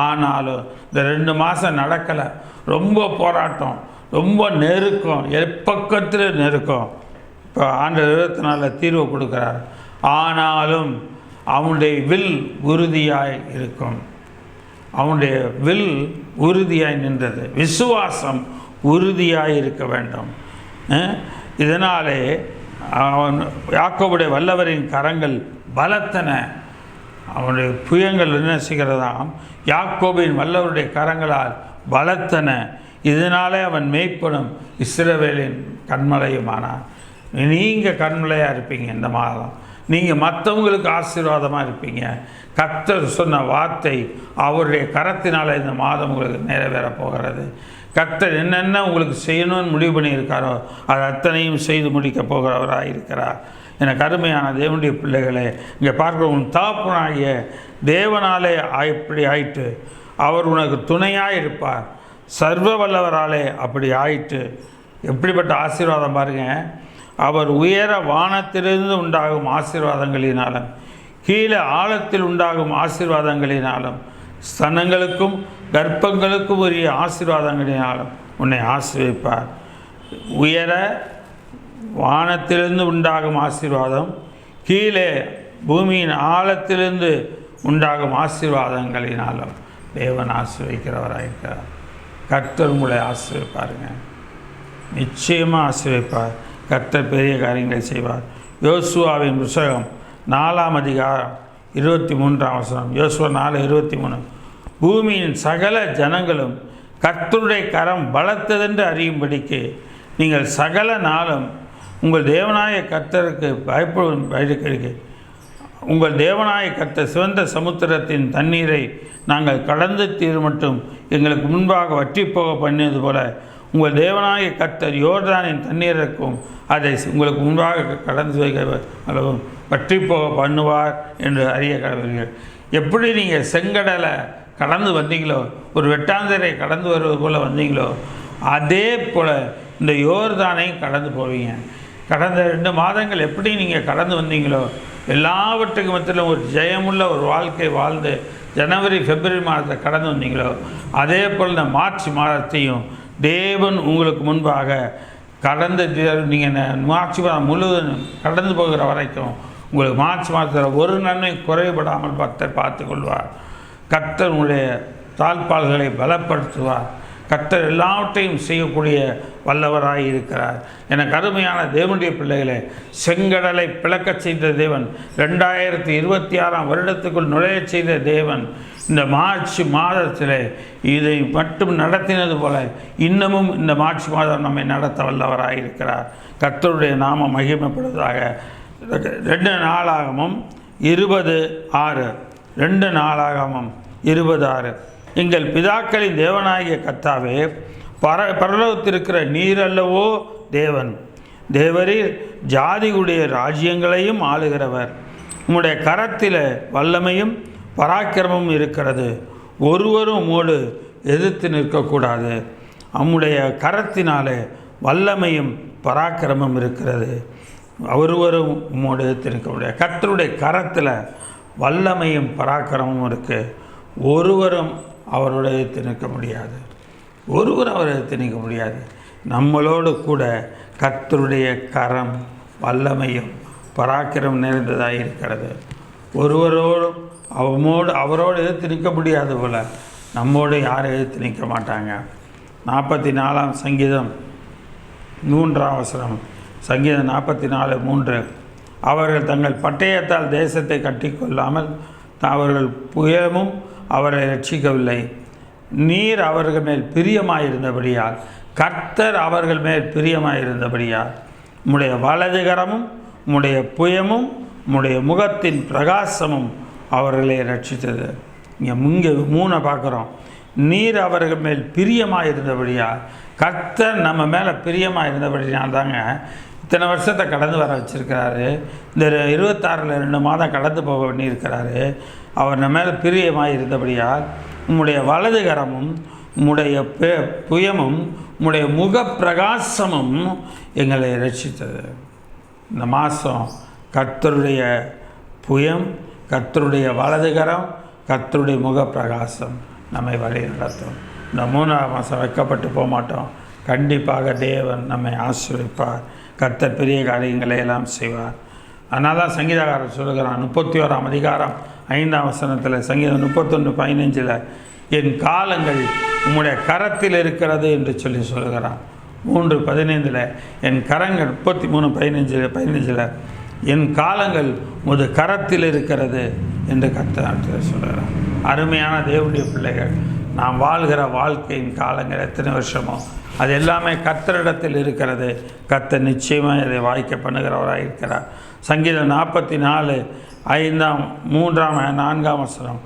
ஆனாலும் இந்த 2 மாதம் நடக்கலை. ரொம்ப போராட்டம், ரொம்ப நெருக்கம், எப்பக்கத்தில் நெருக்கம். இப்போ ஆண்டவர் 24 தீர்வு கொடுக்குறார். ஆனாலும் அவனுடைய வில் உறுதியாய் இருக்கும். அவனுடைய வில் உறுதியாய் நின்றது. விசுவாசம் உறுதியாய் இருக்க வேண்டும். இதனாலே அவன் யாக்கோபுடைய வல்லவரின் கரங்கள் பலத்தன. அவனுடைய புயங்கள் என்ன செய்கிறதாம், யாக்கோபின் வல்லவருடைய கரங்களால் பலத்தன. இதனாலே அவன் மேய்ப்பனும் இஸ்ரவேலின் கண்மலையுமானான். நீங்கள் கண்மலையாக இருப்பீங்க இந்த மாதம். நீங்கள் மற்றவங்களுக்கு ஆசீர்வாதமாக இருப்பீங்க. கர்த்தர் சொன்ன வார்த்தை அவருடைய கரத்தினால் இந்த மாதம் உங்களுக்கு நிறைவேறப் போகிறது. கர்த்தர் என்னென்ன உங்களுக்கு செய்யணும்னு முடிவு பண்ணியிருக்காரோ அது அத்தனையும் செய்து முடிக்கப் போகிறவராக இருக்கிறார். எனக்கு அருமையான தேவனுடைய பிள்ளைகளே, இங்கே பார்க்குற உன் தகப்பனாகிய தேவனாலே இப்படி ஆயிட்டு, அவர் உனக்கு துணையாக இருப்பார். சர்வ வல்லவராலே அப்படி ஆயிட்டு. எப்படிப்பட்ட ஆசீர்வாதம் பாருங்கள். அவர் உயர வானத்திலிருந்து உண்டாகும் ஆசீர்வாதங்களினாலும் கீழே ஆழத்தில் உண்டாகும் ஆசீர்வாதங்களினாலும் ஸ்தனங்களுக்கும் கர்ப்பங்களுக்கும் உரிய ஆசீர்வாதங்களினாலும் உன்னை ஆசீர்வதிப்பார். உயர வானத்திலிருந்து உண்டாகும் ஆசீர்வாதம், கீழே பூமியின் ஆழத்திலிருந்து உண்டாகும் ஆசீர்வாதங்களினாலும் தேவன் ஆசீர்வதிக்கிறவராயிருக்கிறார். கர்த்தர் உங்களை ஆசீர்வதிப்பாருங்க. நிச்சயமாக ஆசீர்வதிப்பார். கர்த்தர் பெரிய காரியங்களை செய்வார். யோசுவாவின் புத்தகம் 4ஆம் அதிகாரம் 23ஆம் வசனம். யோசுவா 4:23. பூமியின் சகல ஜனங்களும் கர்த்தருடைய கரம் பலத்ததென்று அறியும்படிக்கு நீங்கள் சகல நாளும் உங்கள் தேவனாய கர்த்தருக்கு பயப்படும்படிக்கு உங்கள் தேவனாய கர்த்தர் சிவந்த சமுத்திரத்தின் தண்ணீரை நாங்கள் கடந்து தீர் மட்டும் எங்களுக்கு முன்பாக வற்றி போக பண்ணியது போல உங்கள் தேவனாய கர்த்தர் யோர்தானின் தண்ணீருக்கும் அதை உங்களுக்கு முன்பாக கடந்து வைக்க அளவும் வற்றி போக பண்ணுவார் என்று அறிய கடவீர்கள். எப்படி நீங்கள் செங்கடலை கடந்து வந்தீங்களோ, ஒரு வெட்டாந்தரை கடந்து வருவது போல் வந்தீங்களோ, அதே போல் இந்த யோர்தானையும் கடந்து போவீங்க. கடந்த 2 மாதங்கள் எப்படி நீங்கள் கடந்து வந்தீங்களோ, எல்லாவற்றுக்கும் மத்தியில் ஒரு ஜெயமுள்ள ஒரு வாழ்க்கை வாழ்ந்து ஜனவரி பிப்ரவரி மாதத்தை கடந்து வந்தீங்களோ, அதே போல் இந்த மார்ச் மாதத்தையும் தேவன் உங்களுக்கு முன்பாக கடந்து நீங்கள் மார்ச் மாதம் முழுவதும் கடந்து போகிற வரைக்கும் உங்களுக்கு மார்ச் மாதத்தில் ஒரு நன்மை குறைபடாமல் பார்த்து கொள்வார். கர்த்தர் உங்களுடைய தாழ்பால்களை பலப்படுத்துவார். கர்த்தர் எல்லாவற்றையும் செய்யக்கூடிய வல்லவராய் இருக்கிறார். எனக்கு அருமையான தேவனுடைய பிள்ளைகளை, செங்கடலை பிளக்கச் செய்த தேவன், 2026ஆம் வருடத்துக்குள் நுழைய செய்த தேவன், இந்த மார்ச் மாதத்தில் இதை மட்டும் நடத்தினது போல இன்னமும் இந்த மார்ச் மாதம் நம்மை நடத்த வல்லவராக இருக்கிறார். கர்த்தருடைய நாமம் மகிமைப்படுவதாக. 2 நாளாகமம் 20:6. 2 நாளாகமம் 20:6. எங்கள் பிதாக்களின் தேவனாகிய கர்த்தாவே, பரலோகத்திருக்கிற நீர் அல்லவோ தேவன், தேவரீர் ஜாதிகளுடைய ராஜ்யங்களையும் ஆளுகிறவர். உம்முடைய கரத்தில் வல்லமையும் பராக்கிரமும் இருக்கிறது, ஒருவரும் உம்மோடு எதிர்த்து நிற்கக்கூடாது. நம்முடைய கரத்தினாலே வல்லமையும் பராக்கிரமும் இருக்கிறது, ஒருவரும் உம்மோடு எதிர்த்து நிற்க முடியாது. கர்த்தருடைய கரத்தில் வல்லமையும் பராக்கிரமும் இருக்குது, ஒருவரும் அவரோட எதிர்த்து நிற்க முடியாது. ஒருவர் அவரை எதிர்த்து நிற்க முடியாது. நம்மளோடு கூட கர்த்தருடைய கரம் வல்லமையும் பராக்கிரமும் நிறைந்ததாக இருக்கிறது. ஒருவரோடும் அவரோடு எதிர்த்து நிற்க முடியாது போல் நம்மோடு யாரும் எதிர்த்து நிற்க மாட்டாங்க. 44ஆம் சங்கீதம் 3ஆம் வசனம். சங்கீதம் 44:3. அவர்கள் தங்கள் பட்டயத்தால் தேசத்தை கட்டிக்கொள்ளாமல் அவர்கள் புயமும் அவரை ரட்சிக்கவில்லை. நீர் அவர்கள் மேல் பிரியமாயிருந்தபடியால், கர்த்தர் அவர்கள் மேல் பிரியமாயிருந்தபடியால் உம்முடைய வலதுகரமும் உம்முடைய புயமும் உம்முடைய முகத்தின் பிரகாசமும் அவர்களை ரட்சித்தது. இங்கே 3 பார்க்குறோம். நீர் அவர்கள் மேல் பிரியமாயிருந்தபடியால், கர்த்தர் நம்ம மேலே பிரியமாயிருந்தபடியால் தாங்க இத்தனை வருஷத்தை கடந்து வர வச்சுருக்கிறாரு. இந்த 26ல் 2 மாதம் கடந்து போக பண்ணியிருக்கிறாரு. அவர் நம்ம மேலே பிரியமாக இருந்தபடியால் உம்முடைய வலதுகரமும் உம்முடைய புயமும் உம்முடைய முகப்பிரகாசமும் எங்களை ரட்சித்தது. இந்த மாதம் கர்த்தருடைய புயம், கர்த்தருடைய வலதுகரம், கர்த்தருடைய முகப்பிரகாசம் நம்மை வழி நடத்தும். இந்த 3ஆம் மாதம் வைக்கப்பட்டு போக மாட்டோம். கண்டிப்பாக தேவன் நம்மை ஆசீர்வதிப்பார். கர்த்தர் பெரிய காரியங்களை எல்லாம் செய்வார். அதனால தான் சங்கீதக்காரர் சொல்லுகிறான் 31ஆம் அதிகாரம் 5ஆம் வசனத்தில், சங்கீதம் 31:15, என் காலங்கள் உம்முடைய கரத்தில் இருக்கிறது என்று சொல்லுகிறான். 3:15, என் கரங்கள் 33:15 என் காலங்கள் உமது கரத்தில் இருக்கிறது என்று கர்த்தர் சொல்லுகிறார். அருமையான தேவனுடைய பிள்ளைகள், நாம் வாழ்கிற வாழ்க்கையின் காலங்கள் எத்தனை வருஷமோ அது எல்லாமே கர்த்தரிடத்தில் இருக்கிறது. கர்த்தர் நிச்சயமாக இதை வாய்க்க பண்ணுகிறவராக இருக்கிறார். சங்கீதம் 44:5-3-4 வசனம்.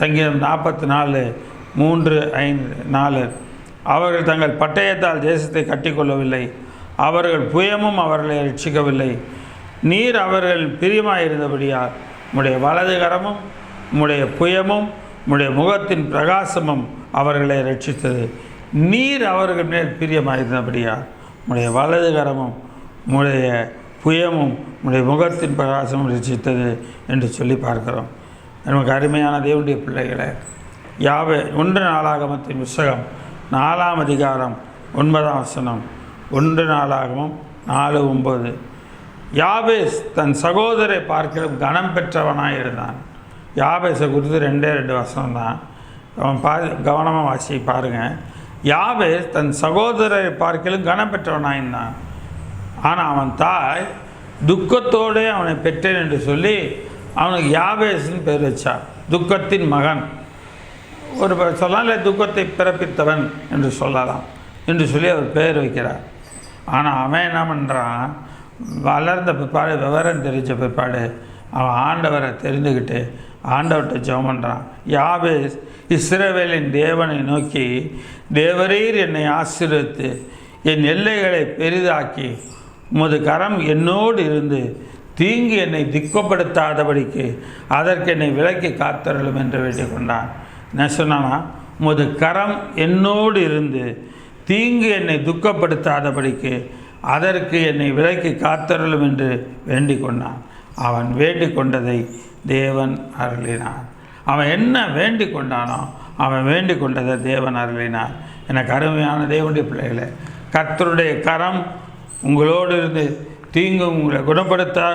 சங்கீதம் 44:3-4. அவர்கள் தங்கள் பட்டயத்தால் தேசத்தை கட்டிக்கொள்ளவில்லை, அவர்கள் புயமும் அவர்களை ரட்சிக்கவில்லை. நீர் அவர்கள் பிரியமாயிருந்தபடியால் உம்முடைய வலதுகரமும் உம்முடைய புயமும் உம்முடைய முகத்தின் பிரகாசமும் அவர்களை ரட்சித்தது. நீர் அவர்கள் மேல் பிரியமாயிருந்தபடியால் உம்முடைய வலதுகரமும் உம்முடைய புயமும் உம்முடைய முகத்தின் பிரகாசமும் ரட்சித்தது என்று சொல்லி பார்க்கிறோம். நமக்கு அருமையான தேவனுடைய பிள்ளைகளை, 1 நாளாகமத்தின் புத்தகம் 4ஆம் அதிகாரம் 9ஆம் வசனம். 1 நாளாகமம் 4:9. யாபேஸ் தன் சகோதரை பார்க்கிலும் கனம் பெற்றவனாக இருந்தான். யாபேஸை குறித்து 2 வசனம் தான். அவன் கவனமாக வாசி பாருங்கள். யாபேஸ் தன் சகோதரை பார்க்கிலும் கனம் பெற்றவனாக இருந்தான். ஆனால் அவன் தாய் துக்கத்தோடு அவனை பெற்றேன் என்று சொல்லி அவனுக்கு யாபேஸ்ன்னு பேர் வச்சார். துக்கத்தின் மகன் ஒரு சொல்லலாம், இல்லை துக்கத்தை பிறப்பித்தவன் என்று சொல்லலாம் என்று சொல்லி அவர் பெயர் வைக்கிறார். ஆனால் அவன் என்ன பண்ணுறான், வளர்ந்த பிற்பாடு, விவரம் தெரிஞ்ச பிற்பாடு அவன் ஆண்டவரை தெரிந்துக்கிட்டு ஆண்டவர்கிட்ட ஜெபம் பண்ணுறான். யாபேஸ் இஸ்ரவேலின் தேவனை நோக்கி, தேவரீர் என்னை ஆசீர்வதித்து என் எல்லைகளை பெரிதாக்கி உமது கரம் என்னோடு இருந்து தீங்கு என்னை திக்கப்படுத்தாதபடிக்கு அதற்கு என்னை விலக்கி காத்தருளும் என்று வேண்டிக் கொண்டான். என்ன சொன்னான்னா, உமது கரம் என்னோடு இருந்து தீங்கு என்னை துக்கப்படுத்தாதபடிக்கு அதற்கு என்னை விலக்கி காத்தருளும் என்று வேண்டிக் கொண்டான். அவன் வேண்டிக் கொண்டதை தேவன் அருளினார். அவன் என்ன வேண்டிக் கொண்டானோ அவன் வேண்டிக் கொண்டதை தேவன் அருளினார். எனக்கு அருமையான தேவனுடைய பிள்ளைகளை, கர்த்தருடைய கரம் உங்களோடு இருந்து தீங்கு உங்களை குணப்படுத்தா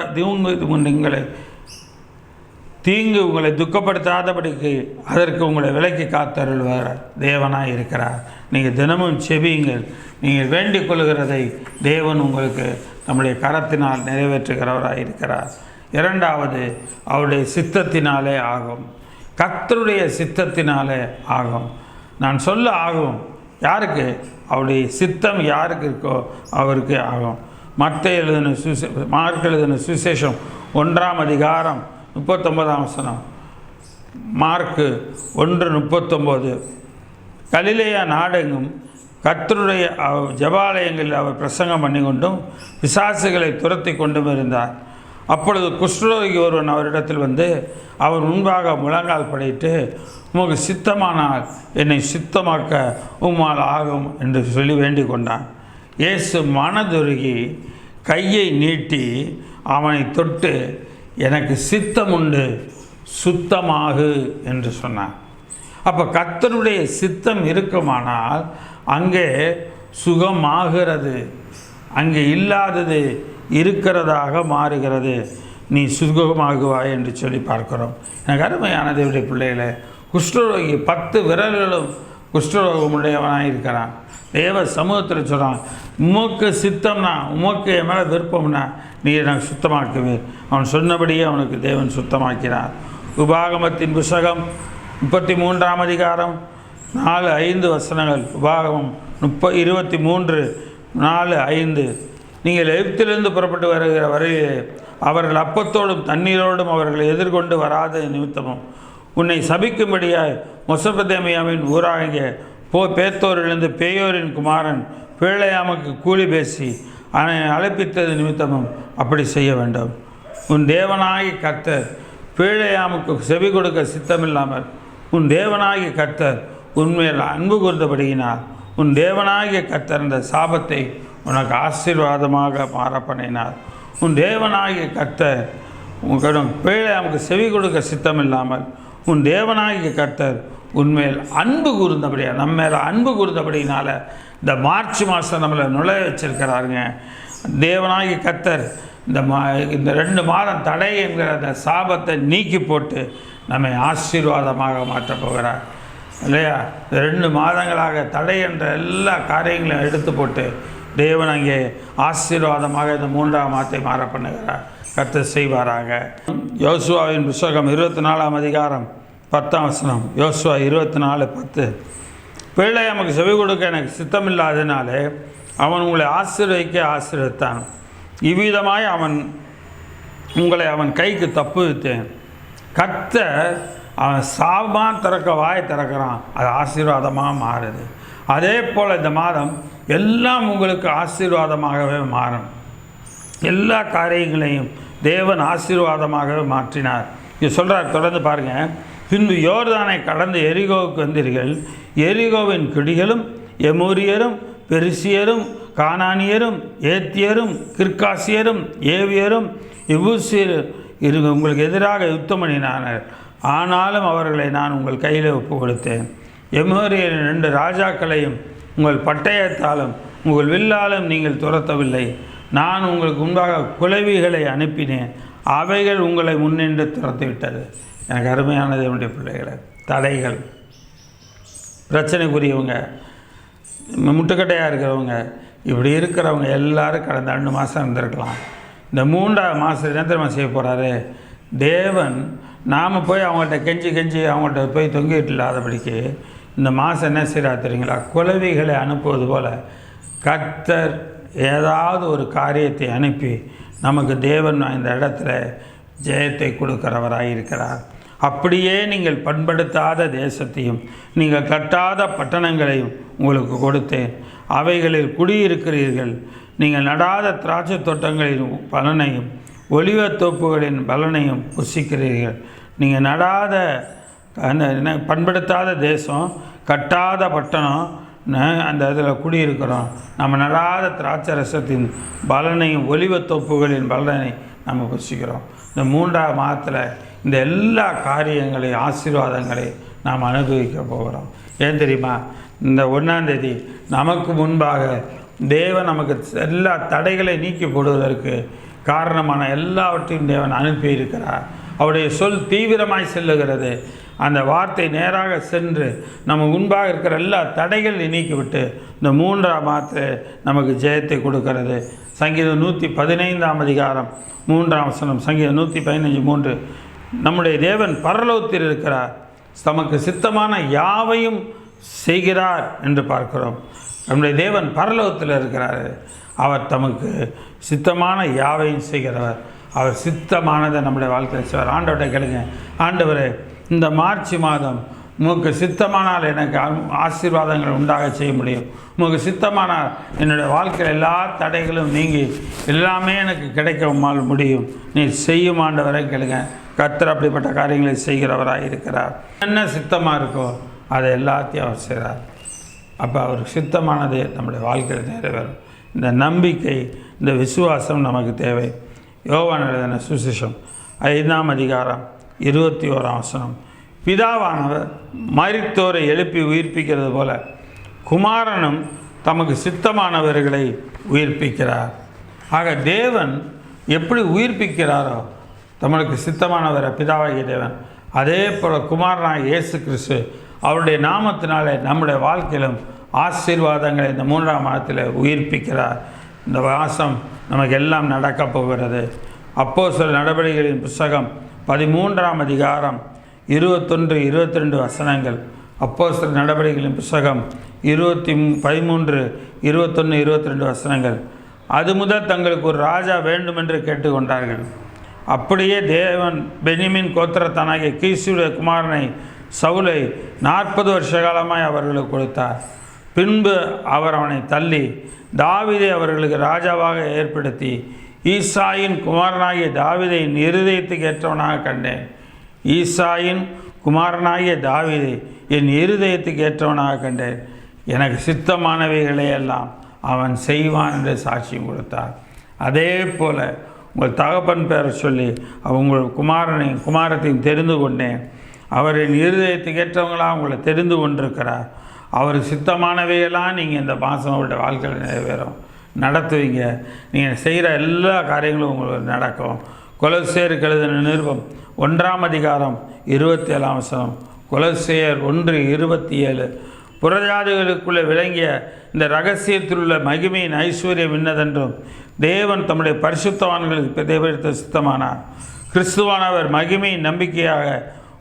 தீங்கு உங்களை துக்கப்படுத்தாதபடிக்கு அதற்கு உங்களை விலக்கி காத்தருள்வார் தேவனாக இருக்கிறார். நீங்கள் தினமும் செபியுங்கள். நீங்கள் வேண்டிக் கொள்கிறதை தேவன் உங்களுக்கு நம்முடைய கரத்தினால் நிறைவேற்றுகிறவராக இருக்கிறார். இரண்டாவது, அவருடைய சித்தத்தினாலே ஆகும். கர்த்தருடைய சித்தத்தினாலே ஆகும். நான் சொல்ல ஆகும். யாருக்கு? அவருடைய சித்தம் யாருக்கு இருக்கோ அவருக்கு ஆகும். மார்க் எழுதின சுவிசேஷம் 1ஆம் அதிகாரம் 39ஆம் வசனம். மார்க்கு 1:39. கலிலேயா நாடெங்கும் கர்த்தருடைய ஜெபாலயங்களில் அவர் பிரசங்கம் பண்ணி கொண்டும் பிசாசுகளை துரத்தி கொண்டும் இருந்தார். அப்பொழுது குஷ்டரோகி ஒருவன் அவரிடத்தில் வந்து அவர் முன்பாக முழங்கால் படைத்து, உமக்கு சித்தமானால் என்னை சுத்தமாக்க உம்மால் ஆகும் என்று சொல்லி வேண்டிக் கொண்டான். இயேசு மனதுருகி கையை நீட்டி அவனை தொட்டு, எனக்கு சித்தம் உண்டு, சுத்தமாகு என்று சொன்னான். அப்போ கர்த்தருடைய சித்தம் இருக்குமானால் அங்கே சுகமாகிறது, அங்கே இல்லாதது இருக்கிறதாக மாறுகிறது. நீ சுகமாகுவாய் என்று சொல்லி பார்க்கிறோம். எனக்கு அருமையான தேவனுடைய பிள்ளைகளை, குஷ்டரோகி 10 விரல்களும் குஷ்டரோகம் உடையவனாக இருக்கிறான். தேவ சமூகத்தில் சொல்கிறான், உமக்கு சித்தம்னா, உமக்கு என் மேலே விருப்பம்னா நீ எனக்கு சுத்தமாக்குவேன். அவன் சொன்னபடியே அவனுக்கு தேவன் சுத்தமாக்கிறார். உபாகமத்தின் புஸ்தகம் 33ஆம் அதிகாரம் 4-5 வசனங்கள். உபாகமம் 23:4-5. நீங்கள் எகிப்திலிருந்து புறப்பட்டு வருகிற வரையிலே அவர்கள் அப்பத்தோடும் தண்ணீரோடும் அவர்களை எதிர்கொண்டு வராத நிமித்தமும் உன்னை சபிக்கும்படியாய் மெசொப்பொத்தாமியாவின் ஊராகிய பேத்தோரிலிருந்து பேயோரின் குமாரன் பிலேயாமுக்கு கூலி பேசி அவனை அழைப்பித்தது நிமித்தமும் அப்படி செய்ய வேண்டும். உன் தேவனாகி கர்த்தர் பிலேயாமுக்கு செவி கொடுக்க சித்தமில்லாமல் உன் தேவனாகிய கர்த்தர் உன்மேல் அன்பு கூர்ந்தபடியினால் உன் தேவனாகிய கர்த்தர் இந்த சாபத்தை உனக்கு ஆசீர்வாதமாக மாற பண்ணினார். உன் தேவனாகிய கர்த்தர் பிலேயாமுக்கு செவி கொடுக்க சித்தமில்லாமல் உன் தேவனாகிய கர்த்தர் உன்மேல் அன்பு கூர்ந்தபடியா, நம்ம மேலே அன்பு கூர்ந்தபடினால இந்த மார்ச் மாதம் நம்மளை நுழைய வச்சிருக்கிறாருங்க. தேவனாகிய கர்த்தர் இந்த 2 மாதம் தடை என்கிற அந்த சாபத்தை நீக்கி போட்டு நம்மை ஆசீர்வாதமாக மாற்றப் போகிறார் இல்லையா? இந்த 2 மாதங்களாக தடை என்ற எல்லா காரியங்களையும் எடுத்து போட்டு தேவன் அங்கே ஆசீர்வாதமாக இந்த 3ஆம் மாதத்தை மாற பண்ணுகிறார். கர்த்தர் செய்வாராக. யோசுவாவின் புஸ்தகம் 24ஆம் அதிகாரம் 10ஆம் வசனம். யோசுவா 24:10. பிலேயாமுக்கு செவி கொடுக்க எனக்கு சித்தமில்லாததினாலே அவன் உங்களை ஆசீர்வதித்தான். இவ்விதமாய் உங்களை அவன் கைக்கு தப்புவித்தேன். கர்த்தர் அவன் சாபமாக திறக்க வாய் திறக்கிறான், அது ஆசீர்வாதமாக மாறுது. அதே போல் இந்த மாதம் எல்லாம் உங்களுக்கு ஆசீர்வாதமாகவே மாறும். எல்லா காரியங்களையும் தேவன் ஆசீர்வாதமாகவே மாற்றினார். இது சொல்கிறார், தொடர்ந்து பாருங்கள். பின்பு யோர்தானை கடந்து எரிகோவுக்கு வந்தீர்கள். எரிகோவின் குடிகளும் எமோரியரும் பெரிசியரும் கானானியரும் ஏத்தியரும் கிர்காசியரும் ஏவியரும் எபூசியரும் உங்களுக்கு எதிராக யுத்தம் பண்ணினார்கள். ஆனாலும் அவர்களை நான் உங்கள் கையில் ஒப்பு கொடுத்தேன். எமோரியரின் 2 ராஜாக்களையும் உங்கள் பட்டயத்தாலும் உங்கள் வில்லாலும் நீங்கள் துரத்தவில்லை. நான் உங்களுக்கு முன்பாக குலைவிகளை அனுப்பினேன், அவைகள் உங்களை முன்னின்று துரத்திவிட்டது. எனக்கு அருமையானது என்னுடைய பிள்ளைகளை, தடைகள், பிரச்சனைக்குரியவங்க, முட்டுக்கட்டையாக இருக்கிறவங்க, இப்படி இருக்கிறவங்க எல்லாரும் கடந்த 2 மாதம் இருந்திருக்கலாம். இந்த 3ஆவது மாதம் என்ன தெரியுமா செய்ய போகிறாரு? தேவன் நாம் போய் அவங்கள்ட்ட கெஞ்சி அவங்கள்ட்ட போய் தொங்கிட்டு இல்லாதபடிக்கு இந்த மாதம் என்ன செய்கிறார் தெரியுங்களா? குலவிகளை அனுப்புவது போல் கர்த்தர் ஏதாவது ஒரு காரியத்தை அனுப்பி நமக்கு தேவன் இந்த இடத்துல ஜெயத்தை கொடுக்கிறவராக இருக்கிறார். அப்படியே நீங்கள் பண்படுத்தாத தேசத்தையும் நீங்கள் கட்டாத பட்டணங்களையும் உங்களுக்கு கொடுத்தேன். அவைகளில் குடியிருக்கிறீர்கள். நீங்கள் நடாத திராட்சை தோட்டங்களின் பலனையும் ஒலிவத்தோப்புகளின் பலனையும் புசிக்கிறீர்கள். நீங்கள் நடாத அந்த பண்படுத்தாத தேசம், கட்டாத பட்டணம், அந்த இதில் குடியிருக்கிறோம். நம்ம நடாத திராட்சை ரசத்தின் பலனையும் ஒலிவத்தோப்புகளின் பலனை நம்ம புசிக்கிறோம். இந்த 3ஆவது மாதத்தில் இந்த எல்லா காரியங்களையும் ஆசீர்வாதங்களை நாம் அனுபவிக்க போகிறோம். ஏன் தெரியுமா? இந்த 1ஆம் தேதி நமக்கு முன்பாக தேவன் நமக்கு எல்லா தடைகளை நீக்கி போடுவதற்கு காரணமான எல்லாவற்றையும் தேவன் அனுப்பியிருக்கிறார். அவருடைய சொல் தீவிரமாய் செல்லுகிறது. அந்த வார்த்தை நேராக சென்று நம்ம முன்பாக இருக்கிற எல்லா தடைகளை நீக்கிவிட்டு இந்த 3ஆம் மாதத்தில் நமக்கு ஜெயத்தை கொடுக்கிறது. சங்கீதம் 115ஆம் அதிகாரம் 3ஆம் வசனம், சங்கீதம் 115:3, நம்முடைய தேவன் பரலோகத்தில் இருக்கிறார், தமக்கு சித்தமான யாவையும் செய்கிறார் என்று பார்க்கிறோம். நம்முடைய தேவன் பரலோகத்தில் இருக்கிறார். அவர் தமக்கு சித்தமான யாவையும் செய்கிறவர். அவர் சித்தமானதை நம்முடைய வாழ்க்கையில் செய்வார். ஆண்டவர்கிட்ட கேளுங்க, ஆண்டவரே இந்த மார்ச் மாதம் உமக்கு சித்தமானால் எனக்கு ஆசீர்வாதங்கள் உண்டாக செய்ய முடியும். உமக்கு சித்தமானால் என்னுடைய வாழ்க்கையில் எல்லா தடைகளும் நீங்கி எல்லாமே எனக்கு கிடைக்க முடியும். நீ செய்யும் ஆண்டவரை கேளுங்க. கர்த்தர் அப்படிப்பட்ட காரியங்களை செய்கிறவராக இருக்கிறார். என்ன சித்தமாக இருக்கோ அதை எல்லாத்தையும் அவர் செய்கிறார். அப்போ அவருக்கு சித்தமானது நம்முடைய வாழ்க்கையில் நிறைவேறும். இந்த நம்பிக்கை, இந்த விசுவாசம் நமக்கு தேவை. யோவான் எழுதின சுவிசேஷம் 5ஆம் அதிகாரம் 21ஆம் வசனம், பிதாவானவர் மரித்தோரை எழுப்பி உயிர்ப்பிக்கிறது போல குமாரனும் தமக்கு சித்தமானவர்களை உயிர்ப்பிக்கிறார். ஆக தேவன் எப்படி உயிர்ப்பிக்கிறாரோ தமக்கு சித்தமானவரை பிதாவாகிய தேவன், அதே போல் குமாரனாகிய இயேசு கிறிஸ்து அவருடைய நாமத்தினாலே நம்முடைய வாழ்க்கையிலும் ஆசீர்வாதங்களை இந்த 3ஆம் மாதத்தில் உயிர்ப்பிக்கிறார். இந்த மாதம் நமக்கு எல்லாம் நடக்கப் போகிறது. அப்போஸ்தலர் நடவடிக்கைகளின் புத்தகம் 13ஆம் அதிகாரம் 21, 22 வசனங்கள். அப்போஸ்தலர் நடவடிக்கைகளின் புத்தகம் 13, 21, 22 வசனங்கள். அது முதல் தங்களுக்கு ஒரு ராஜா வேண்டுமென்று கேட்டுக்கொண்டார்கள். அப்படியே தேவன் பென்யமீன் கோத்திரத்தானாகிய கீசுடைய குமாரனை சவுலை 40 வருஷ காலமாய் அவர்களுக்கு கொடுத்தார். பின்பு அவர் அவனை தள்ளி தாவீதை அவர்களுக்கு ராஜாவாக ஏற்படுத்தி ஈசாயின் குமாரனாகிய தாவீதையின் இருதயத்துக்கு ஏற்றவனாக கண்டேன். ஈசாயின் குமாரனாகிய தாவீதை என் இருதயத்துக்கு ஏற்றவனாக கண்டேன். எனக்கு சித்தமானவைகளை எல்லாம் அவன் செய்வான் என்று சாட்சியம் கொடுத்தார். அதே போல் உங்கள் தகப்பன் பேரை சொல்லி உங்கள் குமாரத்தையும் தெரிந்து கொண்டேன். அவரின் இருதயத்துக்கு ஏற்றவங்களாக உங்களை தெரிந்து கொண்டிருக்கிறார். அவருக்கு சித்தமானவையெல்லாம் நீங்கள் இந்த மாதம் அவருடைய வாழ்க்கையில் நிறைவேறும், நடத்துவீங்க. நீங்கள் செய்கிற எல்லா காரியங்களும் உங்களுக்கு நடக்கும். கொலோசையருக்கு எழுதின நிருபம் 1ஆம் அதிகாரம் 27ஆம் வசனம், கொலோசையர் 1:27, புறஜாதிகளுக்குள்ளே விளங்கிய இந்த இரகசியத்தில் உள்ள மகிமையின் ஐஸ்வர்யம் இன்னதென்றும் தேவன் தம்முடைய பரிசுத்தவான்களுக்கு தேவைப்படுத்த சித்தமானார். கிறிஸ்துவானவர் மகிமையின் நம்பிக்கையாக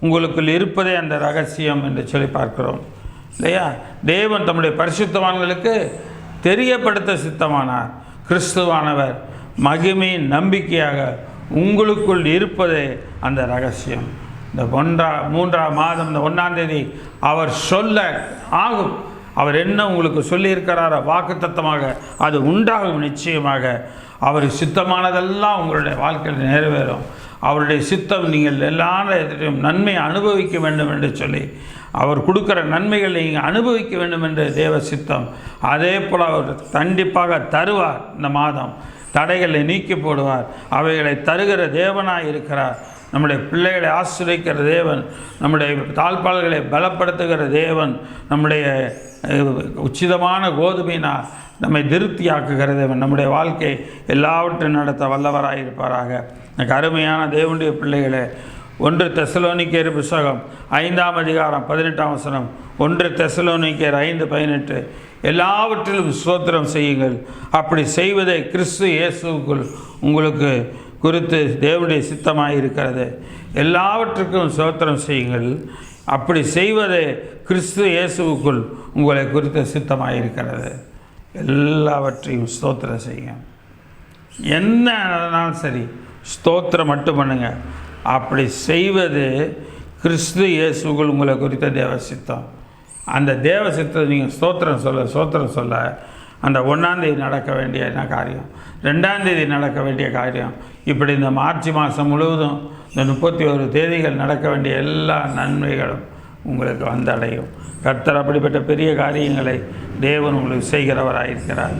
உங்களுக்குள் இருப்பதே அந்த ரகசியம் என்று சொல்லி பார்க்கிறோம் இல்லையா? தேவன் தம்முடைய பரிசுத்தவான்களுக்கு தெரியப்படுத்த சித்தமானார். கிறிஸ்துவானவர் மகிமையின் நம்பிக்கையாக உங்களுக்குள் இருப்பதே அந்த ரகசியம். இந்த 3ஆம் மாதம் இந்த 1ஆம் தேதி அவர் சொல்ல ஆகும். அவர் என்ன உங்களுக்கு சொல்லியிருக்கிறாரோ வாக்குத்தத்தமாக அது உண்டாகும். நிச்சயமாக அவர் சித்தமானதெல்லாம் உங்களுடைய வாழ்க்கையில் நிறைவேறும். அவருடைய சித்தம் நீங்கள் எல்லாரும் நன்மை அனுபவிக்க வேண்டும் என்று சொல்லி அவர் கொடுக்குற நன்மைகளை நீங்கள் அனுபவிக்க வேண்டும் என்ற தேவ சித்தம். அதே போல் அவர் கண்டிப்பாக தருவார். இந்த மாதம் தடைகளை நீக்கி போடுவார். அவைகளை தருகிற தேவனாக இருக்கிறார். நம்முடைய பிள்ளைகளை ஆசிரியக்கிற தேவன், நம்முடைய தாழ்பாள்களை பலப்படுத்துகிற தேவன், நம்முடைய உச்சிதமான கோதுமையினால் நம்மை திருப்தியாக்குகிற தேவன், நம்முடைய வாழ்க்கை எல்லாவற்றையும் நடத்த வல்லவராக இருப்பாராக. எனக்கு அருமையான தேவனுடைய பிள்ளைகளே, 1 தெசலோனிக்கேயர் புத்தகம் 5ஆம் அதிகாரம் 18ஆம் வசனம். 1 தெசலோனிக்கேயர் 5:18. எல்லாவற்றிலும் ஸ்தோத்திரம் செய்யுங்கள், அப்படி செய்வதே கிறிஸ்து இயேசுவுக்குள் உங்களுக்கு குறித்து தேவனுடைய சித்தமாக இருக்கிறது. எல்லாவற்றுக்கும் ஸ்தோத்திரம் செய்யுங்கள், அப்படி செய்வதே கிறிஸ்து இயேசுவுக்குள் உங்களை குறித்த சித்தமாக இருக்கிறது. எல்லாவற்றையும் ஸ்தோத்திரம் செய்யுங்க. என்ன ஆனாலும் சரி ஸ்தோத்திரம் மட்டும் பண்ணுங்க. அப்படி செய்வது கிறிஸ்து இயேசுக்குள் உங்களை குறித்த தேவ சித்தம். அந்த தேவ சித்தத்தை நீங்கள் ஸ்தோத்திரம் சொல்ல அந்த 1ஆம் தேதி நடக்க வேண்டிய காரியம், 2ஆம் தேதி நடக்க வேண்டிய காரியம், இப்படி இந்த மார்ச் மாதம் முழுவதும் இந்த 31 தேதிகள் நடக்க வேண்டிய எல்லா நன்மைகளும் உங்களுக்கு வந்தடையும். கர்த்தர் அப்படிப்பட்ட பெரிய காரியங்களை தேவன் உங்களுக்கு செய்கிறவராயிருக்கிறார்.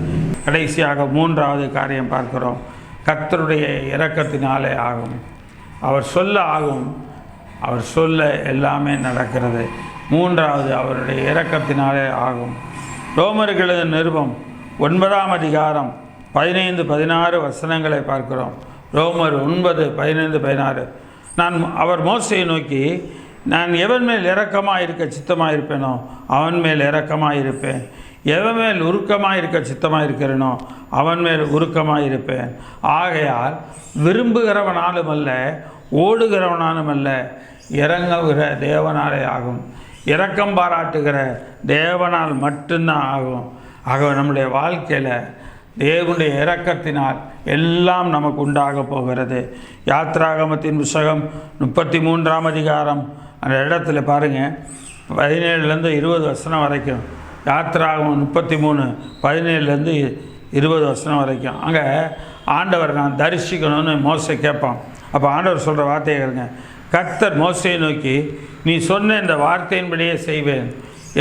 கடைசியாக 3வது காரியம் பார்க்கிறோம். கர்த்தருடைய இரக்கத்தினாலே ஆகும். அவர் சொல்ல ஆகும். அவர் சொல்ல எல்லாமே நடக்கிறது. 3வது அவருடைய இரக்கத்தினாலே ஆகும். ரோமர்கள் நிருபம் 9ஆம் அதிகாரம் 15-16 வசனங்களை பார்க்கிறோம். ரோமர் 9:15-16. அவர் மோசேயை நோக்கி, நான் எவன் மேல் இரக்கமாக இருக்க சித்தமாக இருப்பேனோ அவன் மேல் இரக்கமாக இருப்பேன், எவன் மேல் உருக்கமாக இருக்க சித்தமாக இருக்கிறேனோ அவன் மேல் உருக்கமாக இருப்பேன். ஆகையால் விரும்புகிறவனாலும் அல்ல, ஓடுகிறவனாலும் அல்ல, இறங்குகிற தேவனாலே ஆகும். இரக்கம் பாராட்டுகிற தேவனால் மட்டும்தான் ஆகும். ஆக நம்முடைய வாழ்க்கையில் தேவனுடைய இரக்கத்தினால் எல்லாம் நமக்கு உண்டாக போகிறது. யாத்ராகமத்தின் புத்தகம் 33ஆம் அதிகாரம் அந்த இடத்துல பாருங்கள், 17-20 வசனம் வரைக்கும். யாத்ராகமம் 33:17-20 வசனம் வரைக்கும். அங்கே ஆண்டவர் நான் தரிசிக்கணும்னு மோசே கேட்பான். அப்போ ஆண்டவர் சொல்கிற வார்த்தையை கேளுங்க. கர்த்தர் மோசேயை நோக்கி, நீ சொன்ன இந்த வார்த்தையின்படியே செய்வேன்,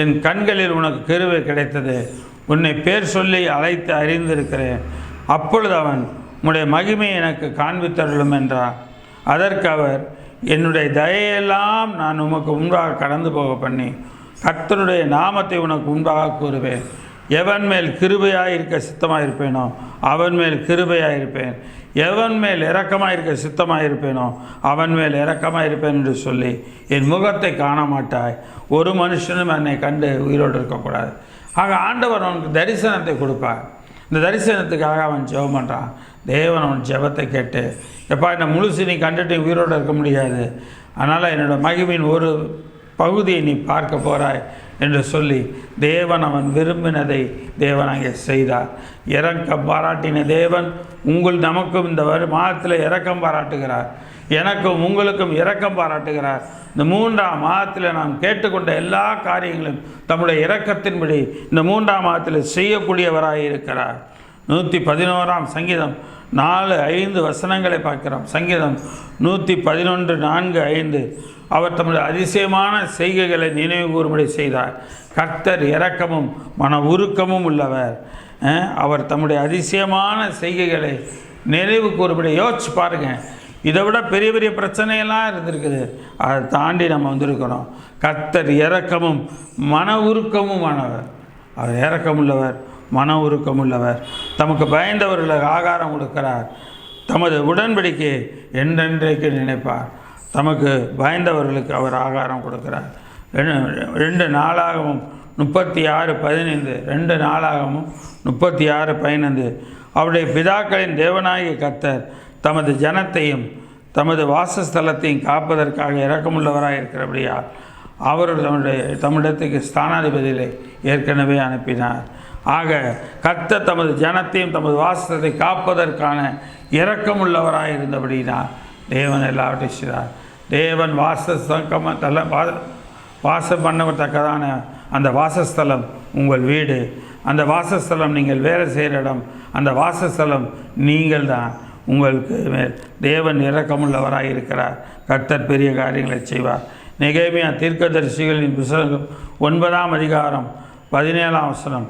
என் கண்களில் உனக்கு கிருபை கிடைத்தது, உன்னை பேர் சொல்லி அழைத்து அறிந்திருக்கிறேன், அப்பொழுது அவன் உன்னுடைய மகிமை எனக்கு காண்பித்தருளும் என்றார். அதற்கு அவர், என்னுடைய தயையெல்லாம் நான் உமக்கு முன்பாக கடந்து போக பண்ணி கர்த்தருடைய நாமத்தை உனக்கு முன்பாக கூறுவேன். எவன் மேல் கிருபையாக இருக்க சித்தமாக இருப்பேனோ அவன் மேல் கிருபையாக இருப்பேன், எவன் மேல் இரக்கமாக இருக்க சித்தமாக இருப்பேனோ அவன் மேல் இரக்கமாக இருப்பேன் என்று சொல்லி என் முகத்தை காண மாட்டாய், ஒரு மனுஷனும் என்னை கண்டு உயிரோடு இருக்கக்கூடாது. ஆக ஆண்டவர் அவனுக்கு தரிசனத்தை கொடுப்பார். இந்த தரிசனத்துக்காக அவன் ஜெபம் பண்ணுறான். தேவன் அவன் ஜெபத்தை கேட்டு, எப்பா என்னை முழுசு நீ கண்டுட்டு உயிரோடு இருக்க முடியாது, அதனால் என்னோடய மகிமையின் ஒரு பகுதியை நீ பார்க்க போகிறாய் என்று சொல்லி தேவன் அவன் விரும்பினதை தேவன் அங்கே செய்தார். இரக்கம் பாராட்டின தேவன் நமக்கும் இந்த மாதத்தில் இரக்கம் பாராட்டுகிறார். எனக்கும் உங்களுக்கும் இரக்கம் பாராட்டுகிறார். இந்த 3ஆம் மாதத்தில் நாம் கேட்டுக்கொண்ட எல்லா காரியங்களும் தம்முடைய இரக்கத்தின்படி இந்த 3ஆம் மாதத்தில் செய்யக்கூடியவராக இருக்கிறார். 111ஆம் சங்கீதம் 4-5 வசனங்களை பார்க்கிறோம். சங்கீதம் 111:4-5. அவர் தம்முடைய அதிசயமான செய்கைகளை நினைவு கூறும்படி செய்தார். கர்த்தர் இரக்கமும் மன உருக்கமும் உள்ளவர். அவர் தம்முடைய அதிசயமான செய்கைகளை நினைவு கூறும்படி யோசிச்சு பாருங்கள். இதை விட பெரிய பெரிய பிரச்சனையெல்லாம் இருந்திருக்குது, அதை தாண்டி நம்ம வந்திருக்கிறோம். கர்த்தர் இரக்கமும் மன உருக்கமுமானவர். அவர் இரக்கமுள்ளவர், மன உருக்கமுள்ளவர். தமக்கு பயந்தவர்களுக்கு ஆகாரம் கொடுக்கிறார். தமது உடன்படிக்கை என்றென்றைக்கு நினைப்பார். தமக்கு பயந்தவர்களுக்கு அவர் ஆகாரம் கொடுக்கிறார். 2 நாளாகவும் 36:15. 2 நாளாகவும் 36:15. அவருடைய பிதாக்களின் தேவனாகிய கர்த்தர் தமது ஜனத்தையும் தமது வாசஸ்தலத்தையும் காப்பதற்காக இரக்கமுள்ளவராக இருக்கிறபடியால் அவர் தம்மிடத்துக்கு ஸ்தானாதிபதிகளை ஏற்கனவே அனுப்பினார். ஆக கர்த்தர் தமது ஜனத்தையும் தமது வாசத்தை காப்பதற்கான இரக்கமுள்ளவராக இருந்தபடினால் தேவன் எல்லாவற்றையும் செய்தார். தேவன் வாசம் பண்ணத்தக்கதான அந்த வாசஸ்தலம் உங்கள் வீடு, அந்த வாசஸ்தலம் நீங்கள் வேலை செய்கிற இடம், அந்த வாசஸ்தலம் நீங்கள் தான். உங்களுக்கு மேல் தேவன் இரக்கமுள்ளவராக இருக்கிறார். கர்த்தர் பெரிய காரியங்களை செய்வார். நெகேமியா தீர்க்கதரிசிகளின் புத்தகம் 9ஆம் அதிகாரம் 17ஆம் வசனம்.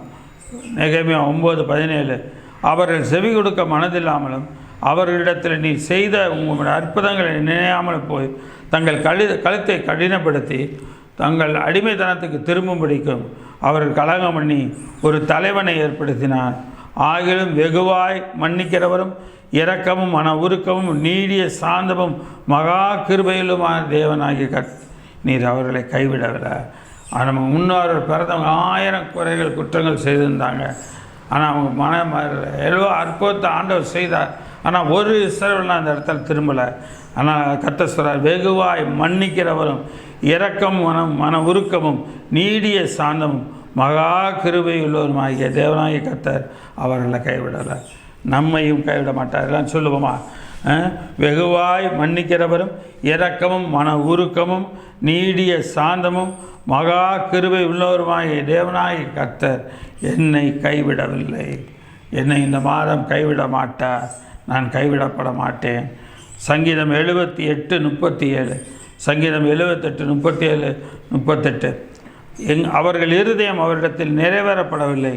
நெகேமியா 9:17. அவர்கள் செவி கொடுக்க மனதில்லாமலும் அவர்களிடத்தில் நீ செய்த உங்களுடைய அற்புதங்களை நினையாமல் போய் தங்கள் கழுத்தை கடினப்படுத்தி தங்கள் அடிமைத்தனத்துக்கு திரும்பும்படிக்கும் அவர்கள் கலகம் பண்ணி ஒரு தலைவனை ஏற்படுத்தினார். ஆகிலும் வெகுவாய் மன்னிக்கிறவரும் இரக்கமும் மன உருக்கமும் நீடிய சாந்தமும் மகா கிருபையிலுமான தேவனாகிய நீர் அவர்களை கைவிடவில்லை. நம்ம முன்னோர்கள் பிறந்தவங்க 1000 குறைகள் குற்றங்கள் செய்திருந்தாங்க. ஆனால் அவங்க எவ்வளோ அற்புதத்தை ஆண்டவர் செய்தார். ஆனால் ஒரு இஸ்ரவேலன் அந்த இடத்துல திரும்பலை. ஆனால் கர்த்தர் சொல்றார், வெகுவாய் மன்னிக்கிறவரும் இரக்கம் மன உருக்கமும் நீடிய சாந்தமும் மகா கிருபையுள்ளவருமாகிய தேவனாகிய கர்த்தர் அவர்களை கைவிடலை, நம்மையும் கைவிட மாட்டார். எல்லாம் சொல்லுவோமா? வெகுவாய் மன்னிக்கிறவரும் இரக்கமும் மன உருக்கமும் நீடிய சாந்தமும் மகா கிருபை உள்ளவருமாகிய தேவனாகிய கர்த்தர் என்னை கைவிடவில்லை. என்னை இந்த மாதம் கைவிட மாட்டார். நான் கைவிடப்பட மாட்டேன். சங்கீதம் 78:37, சங்கீதம் 78:37. அவர்கள் இருதயம் அவரிடத்தில் நிறைவேறப்படவில்லை,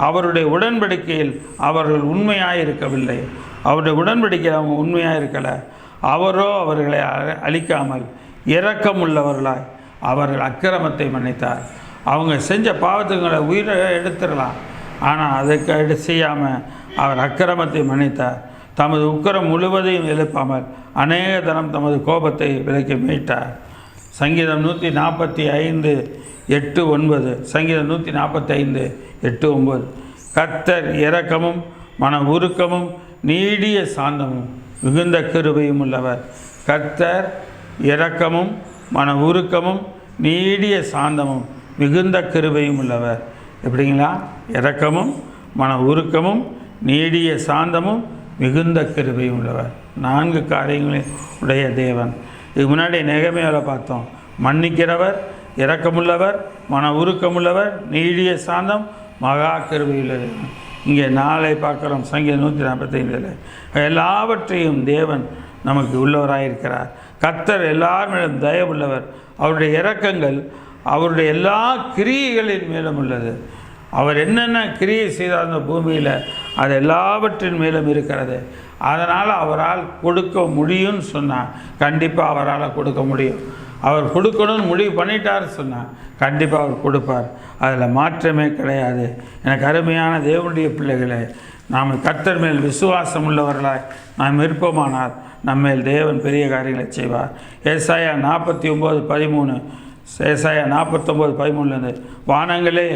அவருடைய உடன்படிக்கையில் அவர்கள் உண்மையாக இருக்கவில்லை. அவருடைய உடன்படிக்கையில் அவங்க உண்மையாக இருக்கலை. அவரோ அவர்களை அழிக்காமல் இரக்கமுள்ளவர்களாய் அவர்கள் அக்கிரமத்தை மன்னித்தார். அவங்க செஞ்ச பாவத்துங்களை உயிரை எடுத்துடலாம், ஆனால் அதுக்கு செய்யாமல் அவர் அக்கிரமத்தை மன்னித்தார். தமது உக்கிரம் முழுவதையும் எழுப்பாமல் அநேக தரம் தமது கோபத்தை விலக்கி மீட்டார். சங்கீதம் 145:8-9, சங்கீதம் 145:8-9. கர்த்தர் இரக்கமும் மன உருக்கமும் நீடிய சாந்தமும் மிகுந்த கிருபையும் உள்ளவர். கர்த்தர் இரக்கமும் மன உருக்கமும் நீடிய சாந்தமும் மிகுந்த கிருபையும் உள்ளவர். எப்படிங்களா? இரக்கமும் மன உருக்கமும் நீடிய சாந்தமும் மிகுந்த கிருபையும் உள்ளவர். 4 காரியங்களின் உடைய தேவன். இதுக்கு முன்னாடி நெகேமியாவில் பார்த்தோம். மன்னிக்கிறவர், இரக்கமுள்ளவர், மன உருக்கமுள்ளவர், நீடிய சாந்தம், மகா கிருபையுள்ளது. இங்கே 4 பார்க்குறோம். சங்கீதம் 145. எல்லாவற்றையும் தேவன் நமக்கு உள்ளவராயிருக்கிறார். கர்த்தர் எல்லாரும் தயவுள்ளவர். அவருடைய இரக்கங்கள் அவருடைய எல்லா கிரியைகளின் மேலும் உள்ளது. அவர் என்னென்ன கிரியை செய்தார் அந்த பூமியில் அது எல்லாவற்றின் மேலும் இருக்கிறது. அதனால் அவரால் கொடுக்க முடியும்னு சொன்னால் கண்டிப்பாக அவரால் கொடுக்க முடியும். அவர் கொடுக்கணும்னு முடிவு பண்ணிட்டார் சொன்னால் கண்டிப்பாக அவர் கொடுப்பார். அதில் மாற்றமே கிடையாது. எனக்கு அருமையான தேவனுடைய பிள்ளைகளே, நாம் கர்த்தர் மேல் விசுவாசம் உள்ளவர்களாய் நாம் இருப்போமானால் நம்மேல் தேவன் பெரிய காரியங்களை செய்வார். ஏசாயா 49:13, ஏசாயா 49:13. வானங்களே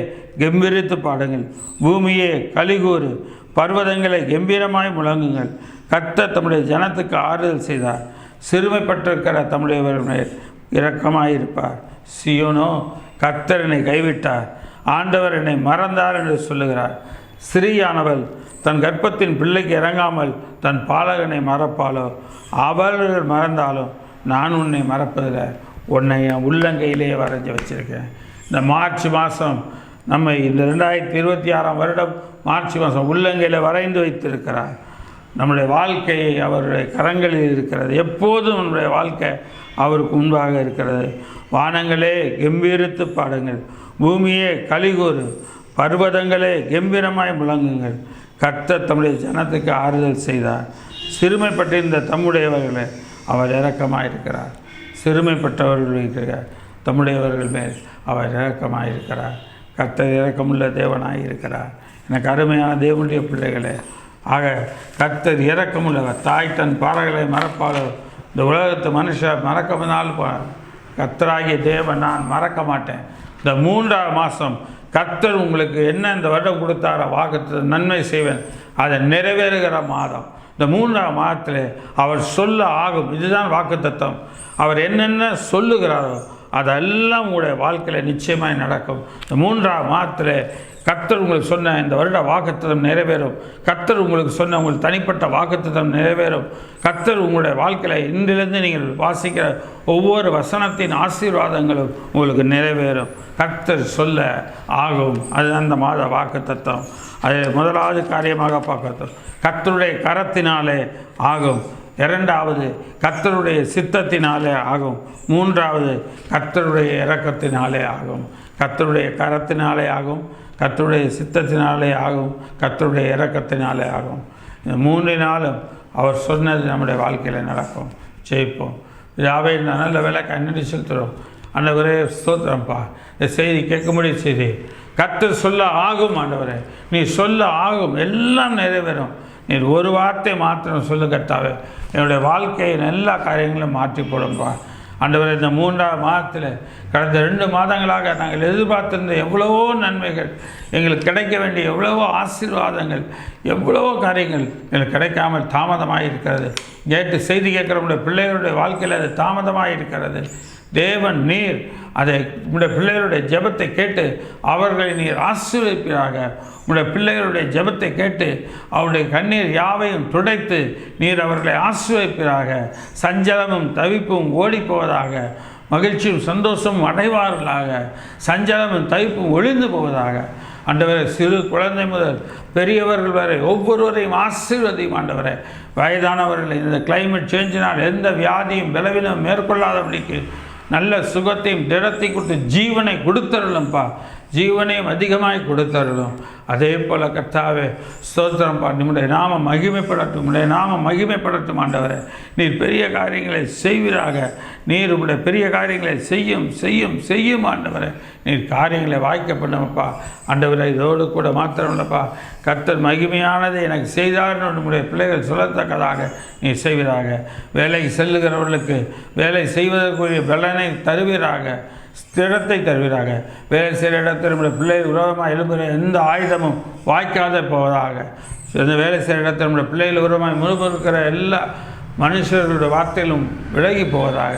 கம்பீரித்து பாடுங்கள், பூமியே கலிகூறு, பர்வதங்களை கம்பீரமாய் முழங்குங்கள். கர்த்தர் தம்முடைய ஜனத்துக்கு ஆறுதல் செய்தார், சிறுமைப்பட்டிருக்கிற தம்முடையவர்கள் இரக்கமாயிருப்பார். சியோனோ, கர்த்தர் என்னை கைவிட்டார், ஆண்டவர் என்னை மறந்தார் என்று சொல்லுகிறார். ஸ்திரீயானவள் தன் கர்ப்பத்தின் பிள்ளைக்கு இறங்காமல் தன் பாலகனை மறப்பாளோ? அவர்கள் மறந்தாலும் நான் உன்னை மறப்பதில்லை. உன்னை என் உள்ளங்கையிலேயே வரைஞ்சி வச்சுருக்கேன். இந்த மார்ச் மாதம் நம்ம இந்த 2026 வருடம் மார்ச் மாதம் உள்ளங்கையில் வரைந்து வைத்திருக்கிறார். நம்முடைய வாழ்க்கையை அவருடைய கரங்களில் இருக்கிறது. எப்போதும் நம்முடைய வாழ்க்கை அவருக்கு முன்பாக இருக்கிறது. வானங்களே கம்பீரித்து பாடுங்கள், பூமியே கலிகூறு, பர்வதங்களே கம்பீரமாய் முழங்குங்கள். கர்த்தர் தம்முடைய ஜனத்துக்கு ஆறுதல் செய்தார், சிறுமைப்பட்டிருந்த தம்முடையவர்களை அவர் இரக்கமாயிருக்கிறார். சிறுமைப்பட்டவர்களுக்கு தம்முடையவர்கள் மேல் அவர் இரக்கமாயிருக்கிறார். கர்த்தர் இரக்கமுள்ள தேவனாயிருக்கிறார். எனக்கு அருமையான தேவனுடைய பிள்ளைகளே, ஆக கர்த்தர் இரக்கமுள்ளவர். தாய் தன் பாறைகளை மறப்பாளோ? இந்த உலகத்து மனுஷர் மறக்கனால் கர்த்தராகிய தேவன் நான் மறக்க மாட்டேன். இந்த 3ஆம் மாதம் கர்த்தர் உங்களுக்கு என்ன இந்த வருடம் கொடுத்தார வாக்குத்த நன்மை செய்வேன், அதை நிறைவேறுகிற மாதம். இந்த 3ஆம் மாதத்தில் அவர் சொல்ல ஆகும். இதுதான் வாக்குத்தத்தம். அவர் என்னென்ன சொல்லுகிறாரோ அதெல்லாம் உங்களுடைய வாழ்க்கையில் நிச்சயமாக நடக்கும். இந்த 3ஆம் மாதத்தில் கர்த்தர் உங்களுக்கு சொன்ன இந்த வருட வாக்குத்தத்தம் நிறைவேறும். கர்த்தர் உங்களுக்கு சொன்ன உங்களுக்கு தனிப்பட்ட வாக்குத்தத்தம் நிறைவேறும். கர்த்தர் உங்களுடைய வாழ்க்கையில் இன்றிலிருந்து நீங்கள் வாசிக்கிற ஒவ்வொரு வசனத்தின் ஆசீர்வாதங்களும் உங்களுக்கு நிறைவேறும். கர்த்தர் சொல்ல ஆகும். அது அந்த மாத வாக்குத்தத்தம். அது முதலாவது காரியமாக பார்க்கணும். கர்த்தருடைய கரத்தினாலே ஆகும். 2வது கர்த்தருடைய சித்தத்தினாலே ஆகும். 3வது கர்த்தருடைய இரக்கத்தினாலே ஆகும். கர்த்தருடைய கரத்தினாலே ஆகும், கர்த்தருடைய சித்தத்தினாலே ஆகும், கர்த்தருடைய இரக்கத்தினாலே ஆகும். இந்த 3 அவர் சொன்னது நம்முடைய வாழ்க்கையில் நடக்கும். ஜெயிப்போம். யாவே நல்ல வேலை கண்ணடி செலுத்துகிறோம். ஆண்டவரே ஸ்தோத்திரம்ப்பா. இந்த செய்தி கேட்கும்படி செய்தி கர்த்தர் சொல்ல ஆகும். ஆண்டவரே நீ சொல்ல ஆகும், எல்லாம் நிறைவேறும். நீர் ஒரு வார்த்தை மாத்திரம் சொல்லு கர்த்தாவே, என்னுடைய வாழ்க்கையின் எல்லா காரியங்களும் மாற்றி போடும்பா. ஆண்டவரே இந்த 3ஆவது மாதத்தில் கடந்த 2 மாதங்களாக நாங்கள் எதிர்பார்த்திருந்த எவ்வளவோ நன்மைகள் எங்களுக்கு கிடைக்க வேண்டிய எவ்வளவோ ஆசீர்வாதங்கள், எவ்வளவோ காரியங்கள் எங்களுக்கு கிடைக்காமல் தாமதமாக இருக்கிறது. செய்தி கேட்குறவங்களுடைய பிள்ளைகளுடைய வாழ்க்கையில் அது தாமதமாக இருக்கிறது. தேவன் நீர் அதை உங்களுடைய பிள்ளைகளுடைய ஜெபத்தை கேட்டு அவர்களை நீர் ஆசீர்வதிப்பீராக. உங்களுடைய பிள்ளைகளுடைய ஜெபத்தை கேட்டு அவருடைய கண்ணீர் யாவையும் துடைத்து நீர் அவர்களை ஆசீர்வதிப்பீராக. சஞ்சலமும் தவிப்பும் ஓடிப்போவதாக, மகிழ்ச்சியும் சந்தோஷமும் அடைவார்களாக. சஞ்சலமும் தவிப்பும் ஒழிந்து போவதாக. ஆண்டவரே சிறு குழந்தை முதல் பெரியவர்கள் வரை ஒவ்வொருவரையும் ஆசீர்வதியும். ஆண்டவரே வயதானவர்கள் இந்த கிளைமேட் சேஞ்சினால் எந்த வியாதியும் பலவீனம் மேற்கொள்ளாதபடிக்கு நல்ல சுகத்தையும் திடத்தை கொடுத்து ஜீவனை கொடுத்தருளும்ப்பா. ஜீவனையும் அதிகமாய் கொடுத்தருளும். அதே போல் கர்த்தாவே ஸ்தோத்திரம்ப்பா. நம்முடைய நாம மகிமைப்படட்டும், உடைய நாம மகிமைப்படட்டும். ஆண்டவரே நீர் பெரிய காரியங்களை செய்வீராக. நீர் உடைய பெரிய காரியங்களை செய்யும் ஆண்டவரே. நீர் காரியங்களை வாய்க்க பண்ணுமப்பா. ஆண்டவரே இதோடு கூட மாத்திரமில்லப்பா, கர்த்தர் மகிமையானதை எனக்கு செய்தார் நம்முடைய பிள்ளைகள் சொல்லத்தக்கதாக நீர் செய்வீராக. வேலைக்கு செல்லுகிறவர்களுக்கு வேலை செய்வதற்குரிய பலனை தருவீராக, ஸ்திரத்தை தருவீராக. வேலை செய்கிற இடத்தில் நம்முடைய பிள்ளைகள் விரோதமாக எழும்புகிற எந்த ஆயுதமும் வாய்க்காத போவதாக. இந்த வேலை செய்கிற இடத்தில் நம்முடைய பிள்ளைகள் விரோதமாக முறுமுறுக்கிற எல்லா மனுஷர்களுடைய வார்த்தைகளும் விலகி போவதாக.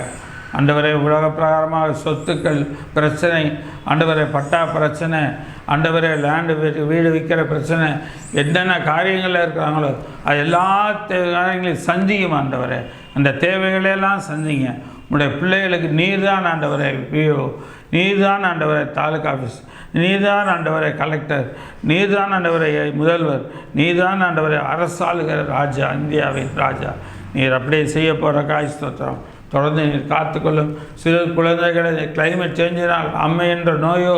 ஆண்டவரே உலக பிரகாரமாக சொத்துக்கள் பிரச்சனை, ஆண்டவரே பட்டா பிரச்சனை, ஆண்டவரே லேண்டு வீடு விற்கிற பிரச்சனை, என்னென்ன காரியங்களில் இருக்கிறாங்களோ அது எல்லா காரியங்களையும் சந்திக்கும். ஆண்டவரே அந்த தேவைகளையெல்லாம் சந்திங்க. உங்களுடைய பிள்ளைகளுக்கு நீர் தான் ஆண்டவரே பிஓ, நீர் தான் ஆண்டவரே தாலுக்கா ஆஃபீஸ், நீர் தான் ஆண்டவரே கலெக்டர், நீர் தான் ஆண்டவரே முதல்வர், நீர் தான் ஆண்டவரே அரசாளுகிற ராஜா, இந்தியாவின் ராஜா. நீர் அப்படியே செய்ய போகிற காய் ஸ்தோத்திரம். தொடர்ந்து நீர் காத்துக்கொள்ளும். சிறு குழந்தைகளை கிளைமேட் சேஞ்சினால் அம்மை என்ற நோயோ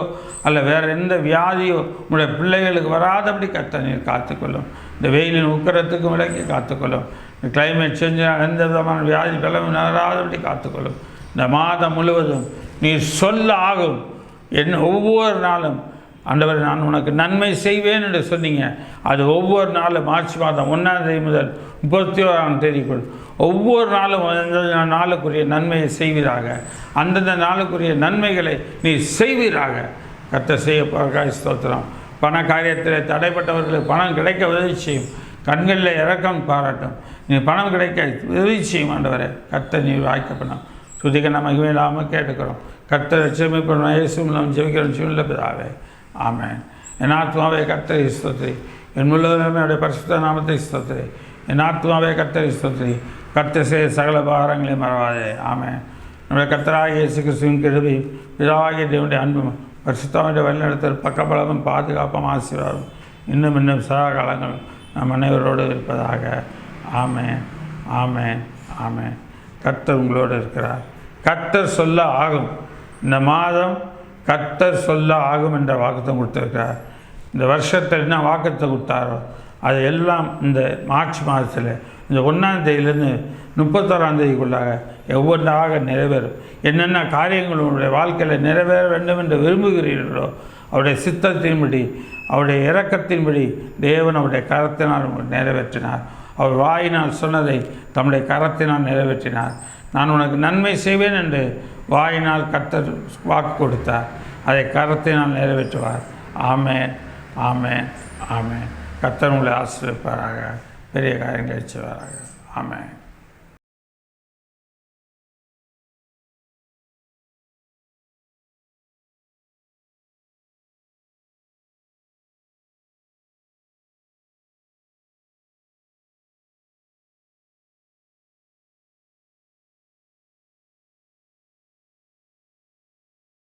அல்ல வேறு எந்த வியாதியோ உங்களுடைய பிள்ளைகளுக்கு வராதபடி கர்த்தர் நீர் காத்துக்கொள்ளும். இந்த வெயிலின் உக்கரத்துக்கு விலக்கி காத்துக்கொள்ளும். இந்த கிளைமேட் சேஞ்சினால் எந்த விதமான வியாதி பலமும் வராதபடி காத்துக்கொள்ளும். இந்த மாதம் முழுவதும் நீர் சொல்ல ஆகும். ஒவ்வொரு நாளும் ஆண்டவர் நான் உனக்கு நன்மை செய்வேன் என்று சொன்னீங்க. அது ஒவ்வொரு நாளும் மார்ச் மாதம் 1ஆம் தேதி முதல் 31ஆம் தேதிக்குள் ஒவ்வொரு நாளும் அந்தந்த நாளுக்குரிய நன்மையை செய்வீராக. அந்தந்த நாளுக்குரிய நன்மைகளை நீ செய்வீராக. கர்த்தர் செய்ய போகிறாய் ஸ்தோத்திரம். பண காரியத்தில் தடைப்பட்டவர்களுக்கு பணம் கிடைக்க உதவி செய்யும். கண்களில் இரக்கம் பாராட்டும். நீ பணம் கிடைக்க உதவி செய்யும். ஆண்டவரே கர்த்தர் நீ வாய்க்கப்படும். துதிக்க நம்ம மகிமையில்லாமல் கேட்டுக்கிறோம். கர்த்தர் லட்சுமிப்படும் இயேசு மூலம் ஜெபிக்கிறோம் சூழ்நிலை பிதாவே. ஆமென். என் ஆத்மாவே கர்த்தரை ஸ்தோத்திரி, என் முழுவதுமே அவருடைய பரிசுத்த நாமத்தை ஸ்தோத்திரி. என் ஆத்மாவே கர்த்தரை ஸ்தோத்திரி, கர்த்தர் செய்ய சகல பாரங்களையும் மறவாதே. ஆமென். நம்முடைய கர்த்தராகிய இயேசு கிறிஸ்துவின் கிருபையும் பிதாவாகிய தேவனுடைய அன்பும் பரிசுத்தமுடைய வழிநடத்தல் பக்கபலமும் பாதுகாப்பும் ஆசீர்வாதம் இன்னும் சதா காலங்களும் நம் அனைவரோடு இருப்பதாக. ஆமென், ஆமென், ஆமென். கர்த்தர் உங்களோடு இருக்கிறார். கர்த்தர் சொல்ல ஆகும். இந்த மாதம் கர்த்தர் சொல்ல ஆகும் என்ற வாக்குத்தம் கொடுத்திருக்கிறார். இந்த வருஷத்தில் என்ன வாக்குத்தை கொடுத்தாரோ அது எல்லாம் இந்த மார்ச் மாதத்தில் இந்த 1ஆம் தேதியிலேருந்து 31ஆம் தேதிக்குள்ளாக ஒவ்வொன்றாக நிறைவேறும். என்னென்ன காரியங்கள் உங்களுடைய வாழ்க்கையில் நிறைவேற வேண்டும் என்று விரும்புகிறீர்களோ அவருடைய சித்தத்தின்படி, அவருடைய இரக்கத்தின்படி தேவன் அவருடைய கரத்தினால் நிறைவேற்றினார். அவர் வாயினால் சொன்னதை தம்முடைய கரத்தினால் நிறைவேற்றினார். நான் உனக்கு நன்மை செய்வேன் என்று வாயினால் கர்த்தர் வாக்கு கொடுத்தார். அதை கரத்தினால் நிறைவேற்றுவார். ஆமென், ஆமென், ஆமென். கர்த்தர் உங்களை ஆசீர்வதிப்பாராக, பெரிய காரியங்களை செய்வாராக. ஆமென்.